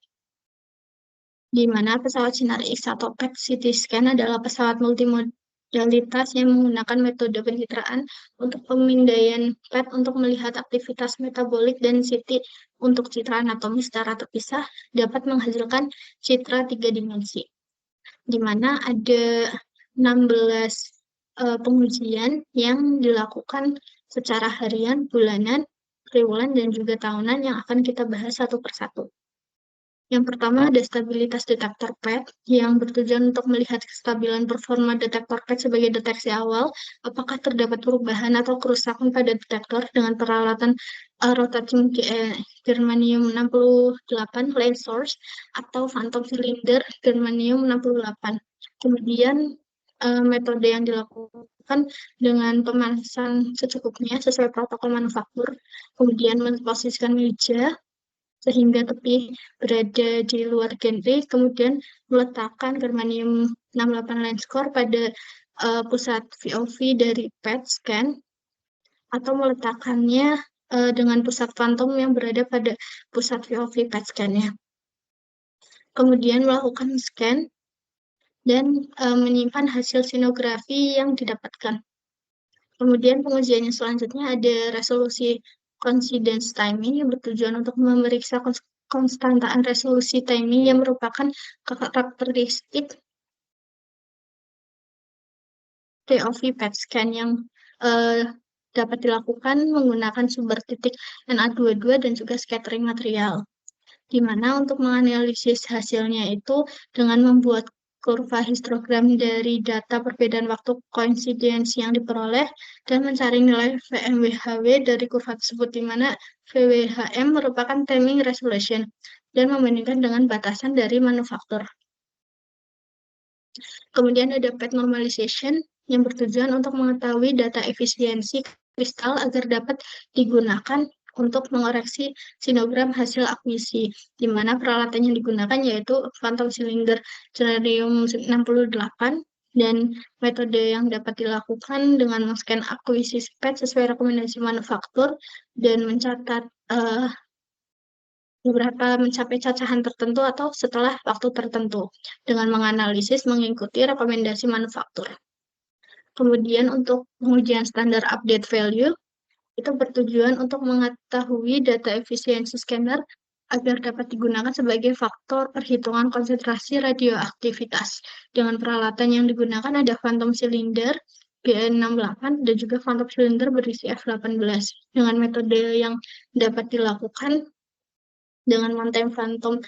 di mana pesawat sinar X atau PET CT scan adalah pesawat multimodalitas yang menggunakan metode pencitraan untuk pemindaian PET untuk melihat aktivitas metabolik, dan CT untuk citra anatomi secara terpisah dapat menghasilkan citra 3 dimensi, di mana ada 16 pengujian yang dilakukan secara harian, bulanan, triwulan, dan juga tahunan yang akan kita bahas satu persatu. Yang pertama ada stabilitas detektor PET yang bertujuan untuk melihat kestabilan performa detektor PET sebagai deteksi awal, apakah terdapat perubahan atau kerusakan pada detektor dengan peralatan rotatium germanium 68 lens source atau phantom cylinder germanium 68. Kemudian metode yang dilakukan dengan pemanasan secukupnya sesuai protokol manufaktur, kemudian memposisikan meja sehingga tepi berada di luar genre, kemudian meletakkan germanium 68 lens core pada pusat VOV dari PET scan, atau meletakkannya dengan pusat phantom yang berada pada pusat VOV PET scan-nya. Kemudian melakukan scan dan menyimpan hasil sinografi yang didapatkan. Kemudian pengujiannya selanjutnya ada resolusi coincidence timing yang bertujuan untuk memeriksa konstantaan resolusi timing yang merupakan karakteristik POV PET scan yang dapat dilakukan menggunakan sumber titik Na22 dan juga scattering material, di mana untuk menganalisis hasilnya itu dengan membuat kurva histogram dari data perbedaan waktu koinsidensi yang diperoleh dan mencari nilai VMWHW dari kurva tersebut, di mana VWHM merupakan timing resolution dan membandingkan dengan batasan dari manufaktur. Kemudian ada path normalization yang bertujuan untuk mengetahui data efisiensi kristal agar dapat digunakan untuk mengoreksi sinogram hasil akuisisi, di mana peralatan yang digunakan yaitu phantom cylinder Cerium 68 dan metode yang dapat dilakukan dengan men-scan akuisisi PET sesuai rekomendasi manufaktur dan mencatat beberapa mencapai cacahan tertentu atau setelah waktu tertentu dengan menganalisis mengikuti rekomendasi manufaktur. Kemudian untuk pengujian standar update value, itu bertujuan untuk mengetahui data efisiensi scanner agar dapat digunakan sebagai faktor perhitungan konsentrasi radioaktivitas. Dengan peralatan yang digunakan ada phantom cylinder G68 dan juga phantom cylinder berisi F18. Dengan metode yang dapat dilakukan dengan mountain phantom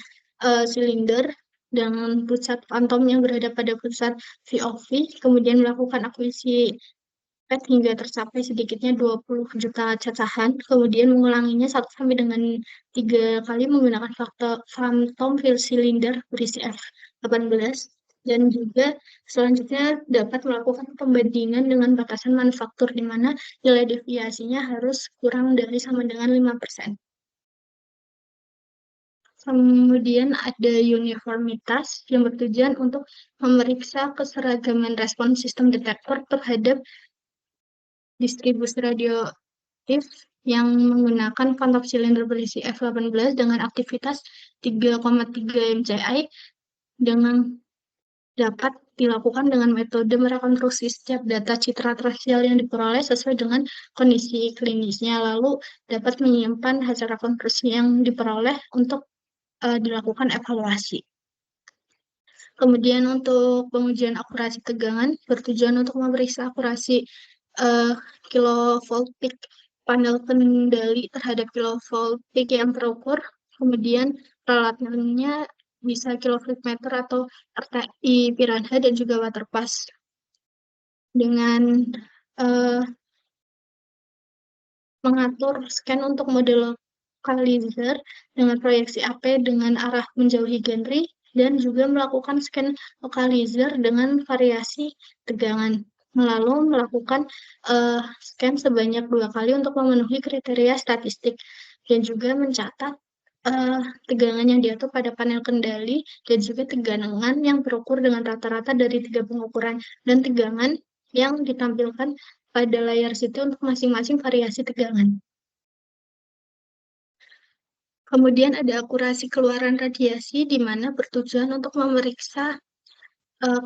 cylinder dengan pusat phantom yang berada pada pusat VOV, kemudian melakukan akuisisi PET hingga tercapai sedikitnya 20 juta cacahan, kemudian mengulanginya 1 sampai dengan 3 kali menggunakan faktor phantom cylinder berisi F18, dan juga selanjutnya dapat melakukan pembandingan dengan batasan manufaktur di mana nilai deviasinya harus kurang dari sama dengan 5%. Kemudian ada uniformitas yang bertujuan untuk memeriksa keseragaman respon sistem detektor terhadap distribusi radioaktif yang menggunakan phantom cylinder berisi F18 dengan aktivitas 3,3 MCI dengan dapat dilakukan dengan metode merekonstruksi setiap data citra traksial yang diperoleh sesuai dengan kondisi klinisnya, lalu dapat menyimpan hasil rekonstruksi yang diperoleh untuk dilakukan evaluasi. Kemudian untuk pengujian akurasi tegangan bertujuan untuk memeriksa akurasi kilovolt peak panel kendali terhadap kilovolt peak yang terukur. Kemudian peralatannya bisa kilovoltmeter atau RTI piranha dan juga water pass. Dengan mengatur scan untuk model lokalizer dengan proyeksi AP dengan arah menjauhi Gentry dan juga melakukan scan lokalizer dengan variasi tegangan. Lalu melakukan scan sebanyak 2 kali untuk memenuhi kriteria statistik dan juga mencatat tegangan yang diatur pada panel kendali dan juga tegangan yang berukur dengan rata-rata dari 3 pengukuran dan tegangan yang ditampilkan pada layar CT untuk masing-masing variasi tegangan. Kemudian ada akurasi keluaran radiasi di mana bertujuan untuk memeriksa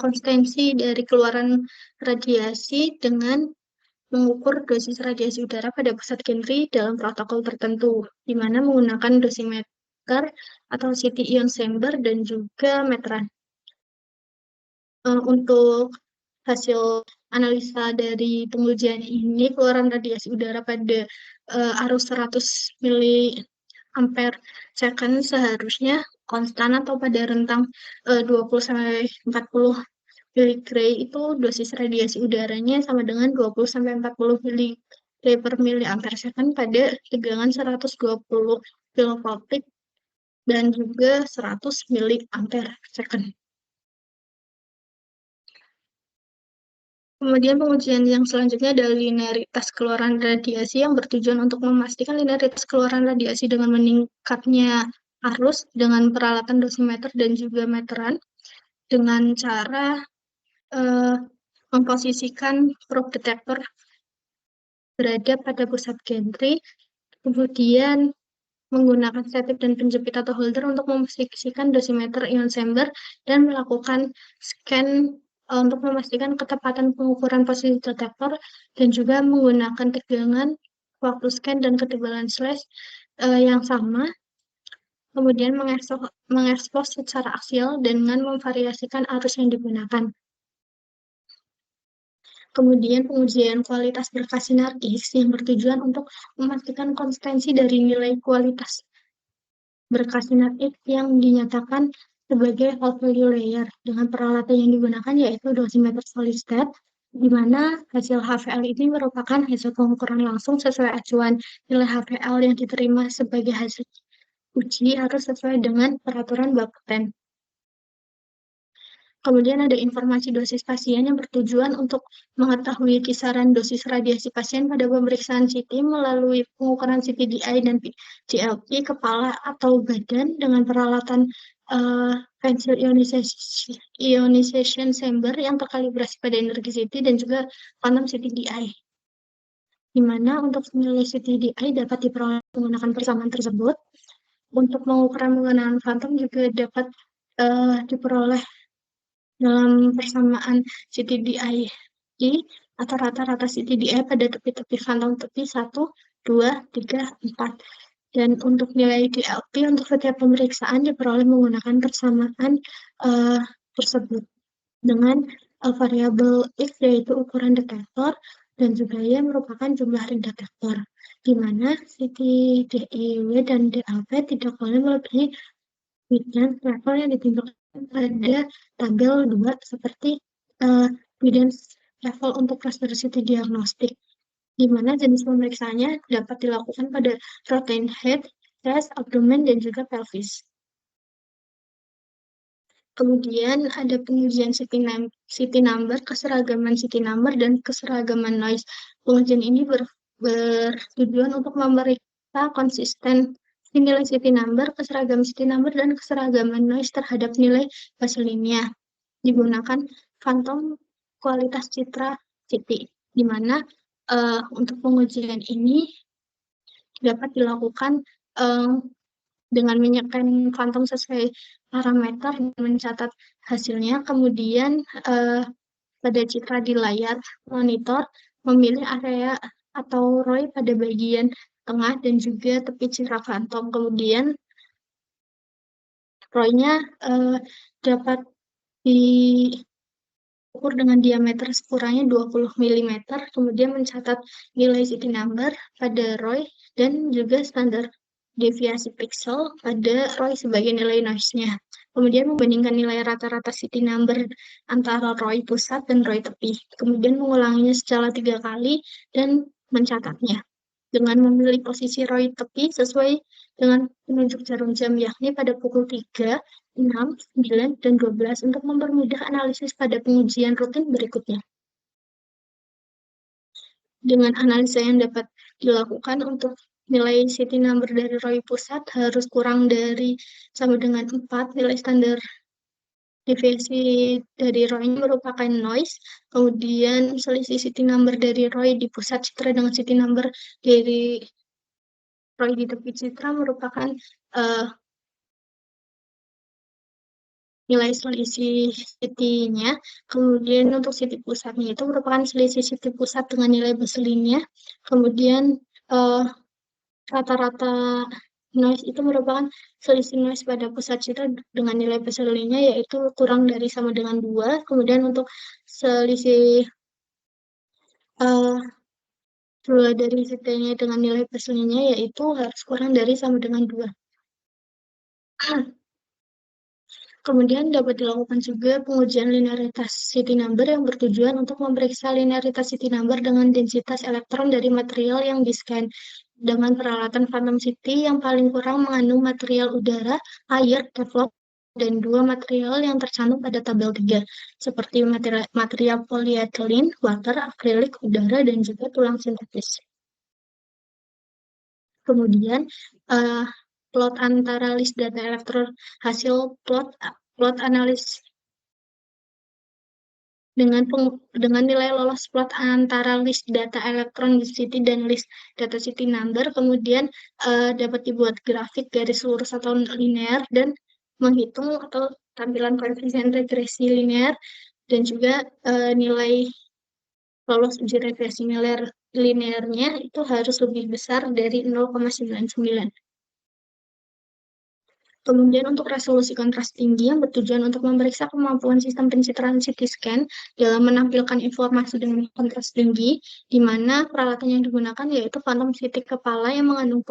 konsistensi dari keluaran radiasi dengan mengukur dosis radiasi udara pada pusat Gentry dalam protokol tertentu, di mana menggunakan dosimeter atau CT ion chamber dan juga meteran. Untuk hasil analisa dari pengujian ini, keluaran radiasi udara pada arus 100 miliampere second seharusnya konstan atau pada rentang 20-40 miligray itu dosis radiasi udaranya sama dengan 20-40 miligray per miliampere second pada tegangan 120 kilovolt peak dan juga 100 miliampere second. Kemudian pengujian yang selanjutnya adalah linearitas keluaran radiasi yang bertujuan untuk memastikan linearitas keluaran radiasi dengan meningkatnya arus dengan peralatan dosimeter dan juga meteran dengan cara memposisikan probe detektor berada pada pusat Gentry, kemudian menggunakan setip dan penjepit atau holder untuk memposisikan dosimeter ion chamber dan melakukan scan untuk memastikan ketepatan pengukuran posisi detektor dan juga menggunakan tegangan, waktu scan, dan ketebalan slash yang sama. Kemudian mengekspos secara aksial dengan memvariasikan arus yang digunakan. Kemudian pengujian kualitas berkas sinergis yang bertujuan untuk memastikan konsistensi dari nilai kualitas berkas sinergis yang dinyatakan sebagai high value layer dengan peralatan yang digunakan yaitu dosimeter solid state, di mana hasil HVL ini merupakan hasil pengukuran langsung sesuai acuan nilai HVL yang diterima sebagai hasil uji harus sesuai dengan peraturan Bapeten. Kemudian ada informasi dosis pasien yang bertujuan untuk mengetahui kisaran dosis radiasi pasien pada pemeriksaan CT melalui pengukuran CT-DI dan GLP kepala atau badan dengan peralatan pencil ionization chamber yang terkalibrasi pada energi CT dan juga quantum CT-DI. Di mana untuk nilai CT-DI dapat diperoleh menggunakan persamaan tersebut. Untuk pengukuran menggunakan phantom juga dapat diperoleh dalam persamaan CT-DI atau rata-rata CT-DI pada tepi-tepi phantom tepi 1, 2, 3, 4. Dan untuk nilai DLP untuk setiap pemeriksaan diperoleh menggunakan persamaan tersebut dengan variabel X yaitu ukuran detektor dan juga Y merupakan jumlah ring detektor, di mana CT-DIW dan DLP tidak boleh melebihi Widens level yang ditentukan pada tabel 2 seperti Widens level untuk clusterity diagnostik, di mana jenis pemeriksaannya dapat dilakukan pada protein head, chest, abdomen, dan juga pelvis. Kemudian ada pengujian CT number, keseragaman CT number, dan keseragaman noise. Pengujian ini bertujuan untuk memeriksa konsisten nilai CT number, keseragaman CT number, dan keseragaman noise terhadap nilai baseline-nya. Digunakan phantom kualitas citra CT, di mana untuk pengujian ini dapat dilakukan dengan menyekan phantom sesuai parameter dan mencatat hasilnya. Kemudian pada citra di layar monitor memilih area atau ROI pada bagian tengah dan juga tepi citra phantom. Kemudian ROI-nya dapat diukur dengan diameter sekurangnya 20 mm, kemudian mencatat nilai CT number pada ROI dan juga standar deviasi pixel pada ROI sebagai nilai noise-nya. Kemudian membandingkan nilai rata-rata CT number antara ROI pusat dan ROI tepi. Kemudian mengulanginya secara 3 kali dan mencatatnya dengan memilih posisi ROI tepi sesuai dengan penunjuk jarum jam, yakni pada pukul 3, 6, 9, dan 12 untuk mempermudah analisis pada pengujian rutin berikutnya. Dengan analisa yang dapat dilakukan untuk nilai CT number dari ROI pusat harus kurang dari sama dengan 4, nilai standar deviasi dari ROI merupakan noise, kemudian selisih CT number dari ROI di pusat citra dengan CT number dari ROI di tepi citra merupakan nilai selisih CT-nya. Kemudian untuk CT pusatnya itu merupakan selisih CT pusat dengan nilai baseline-nya. Kemudian rata-rata noise itu merupakan selisih noise pada pusat citra dengan nilai baseline-nya yaitu kurang dari sama dengan 2. Kemudian untuk selisih 2 dari CT-nya dengan nilai baseline-nya yaitu harus kurang dari sama dengan 2. Kemudian dapat dilakukan juga pengujian linearitas CT number yang bertujuan untuk memeriksa linearitas CT number dengan densitas elektron dari material yang di-scan dengan peralatan phantom CT yang paling kurang mengandung material udara, air, teflon, dan 2 material yang tercantum pada tabel 3, seperti material polyethylene, water, akrilik, udara, dan juga tulang sintetis. Kemudian, plot antara list data elektron hasil plot analis dengan nilai lolos plot antara list data elektron di CT dan list data CT number, kemudian dapat dibuat grafik garis lurus atau linear dan menghitung atau tampilan koefisien regresi linear dan juga nilai lolos uji regresi linearnya itu harus lebih besar dari 0,99. Kemudian untuk resolusi kontras tinggi yang bertujuan untuk memeriksa kemampuan sistem pencitraan CT scan dalam menampilkan informasi dengan kontras tinggi, di mana peralatan yang digunakan yaitu phantom CT kepala yang mengandung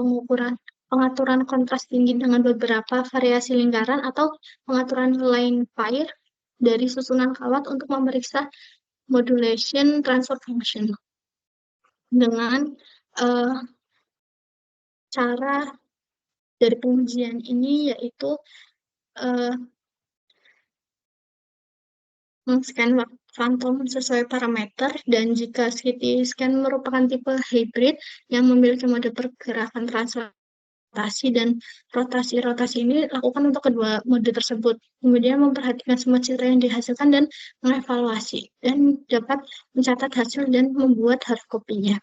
pengaturan kontras tinggi dengan beberapa variasi lingkaran atau pengaturan line pair dari susunan kawat untuk memeriksa modulation transfer function. Dengan cara dari pengujian ini yaitu men-scan phantom sesuai parameter, dan jika CT scan merupakan tipe hybrid yang memiliki mode pergerakan translokasi dan rotasi-rotasi ini lakukan untuk kedua mode tersebut. Kemudian memperhatikan semua citra yang dihasilkan dan mengevaluasi, dan dapat mencatat hasil dan membuat hard copy-nya.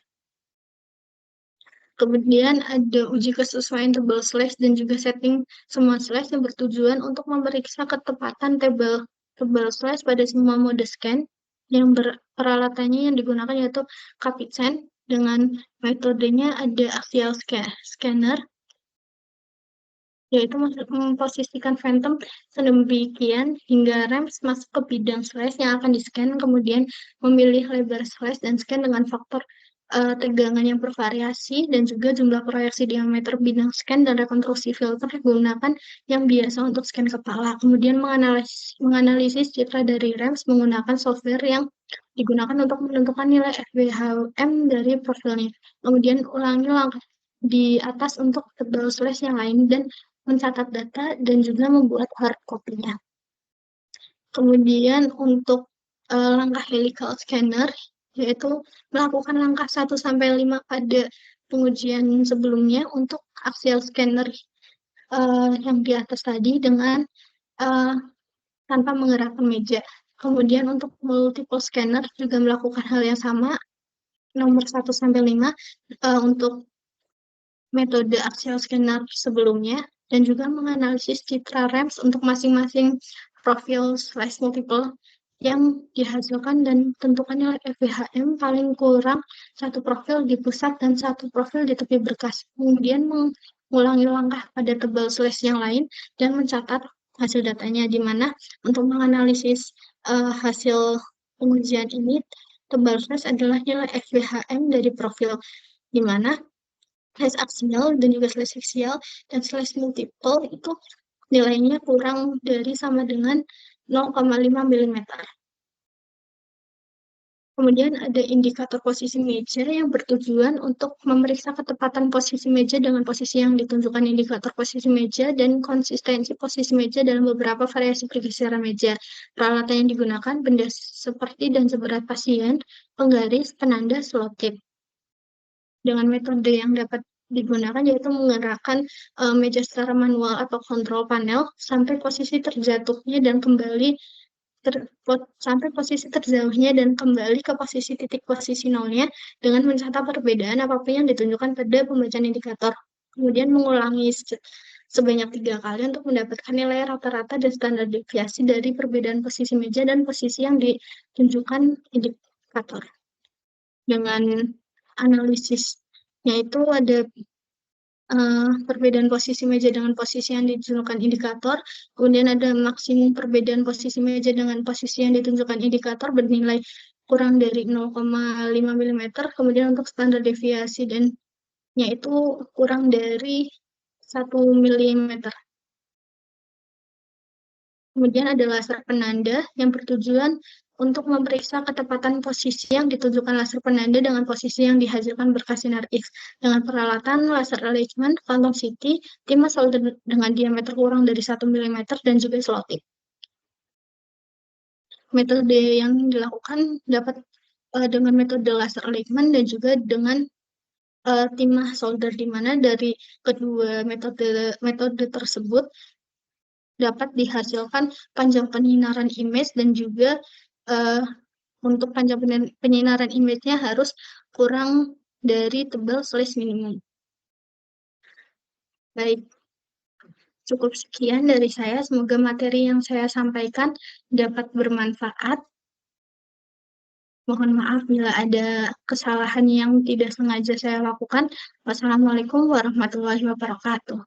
Kemudian ada uji kesesuaian tebal slash dan juga setting semua slash yang bertujuan untuk memeriksa ketepatan tebal slash pada semua mode scan yang peralatannya yang digunakan yaitu Capitsen. Dengan metodenya ada axial scanner, yaitu memposisikan phantom sedemikian hingga REMS masuk ke bidang slash yang akan di-scan, kemudian memilih lebar slash dan scan dengan faktor tegangan yang bervariasi dan juga jumlah proyeksi diameter bidang scan dan rekonstruksi filter digunakan yang biasa untuk scan kepala. Kemudian menganalisis citra dari REMS menggunakan software yang digunakan untuk menentukan nilai FWHM dari profilnya. Kemudian ulangi langkah di atas untuk tebal slash yang lain dan mencatat data dan juga membuat hard copy-nya. Kemudian untuk langkah helical scanner, yaitu melakukan langkah 1-5 pada pengujian sebelumnya untuk axial scanner yang di atas tadi dengan tanpa menggerakkan meja. Kemudian untuk multiple scanner juga melakukan hal yang sama, nomor 1-5 untuk metode axial scanner sebelumnya, dan juga menganalisis citra REMS untuk masing-masing profil slash multiple yang dihasilkan dan tentukan nilai FWHM paling kurang satu profil di pusat dan satu profil di tepi berkas. Kemudian mengulangi langkah pada tebal slash yang lain dan mencatat hasil datanya, di mana untuk menganalisis hasil pengujian ini, tebal slash adalah nilai FWHM dari profil, di mana slash aksial dan juga slash aksial dan slash multiple itu nilainya kurang dari sama dengan 0,5 mm. Kemudian ada indikator posisi meja yang bertujuan untuk memeriksa ketepatan posisi meja dengan posisi yang ditunjukkan indikator posisi meja dan konsistensi posisi meja dalam beberapa variasi pergeseran meja. Peralatan yang digunakan benda seperti dan seberat pasien, penggaris, penanda, selotip. Dengan metode yang dapat digunakan yaitu menggerakkan meja secara manual atau kontrol panel sampai posisi terjatuhnya dan kembali sampai posisi terjauhnya dan kembali ke posisi titik posisi nolnya dengan mencatat perbedaan apapun yang ditunjukkan pada pembacaan indikator. Kemudian mengulangi sebanyak 3 kali untuk mendapatkan nilai rata-rata dan standar deviasi dari perbedaan posisi meja dan posisi yang ditunjukkan indikator. Dengan analisisnya itu ada perbedaan posisi meja dengan posisi yang ditunjukkan indikator, kemudian ada maksimum perbedaan posisi meja dengan posisi yang ditunjukkan indikator bernilai kurang dari 0,5 mm, kemudian untuk standar deviasi dan yaitu kurang dari 1 mm. Kemudian ada laser penanda yang bertujuan untuk memeriksa ketepatan posisi yang ditunjukkan laser penanda dengan posisi yang dihasilkan berkas sinar X dengan peralatan laser alignment, phantom CT, timah solder dengan diameter kurang dari 1 mm dan juga selotip. Metode yang dilakukan dapat dengan metode laser alignment dan juga dengan timah solder, di mana dari kedua metode tersebut dapat dihasilkan panjang penyinaran image dan juga untuk panjang penyinaran image-nya harus kurang dari tebal slash minimum. Baik, cukup sekian dari saya. Semoga materi yang saya sampaikan dapat bermanfaat. Mohon maaf bila ada kesalahan yang tidak sengaja saya lakukan. Wassalamualaikum warahmatullahi wabarakatuh.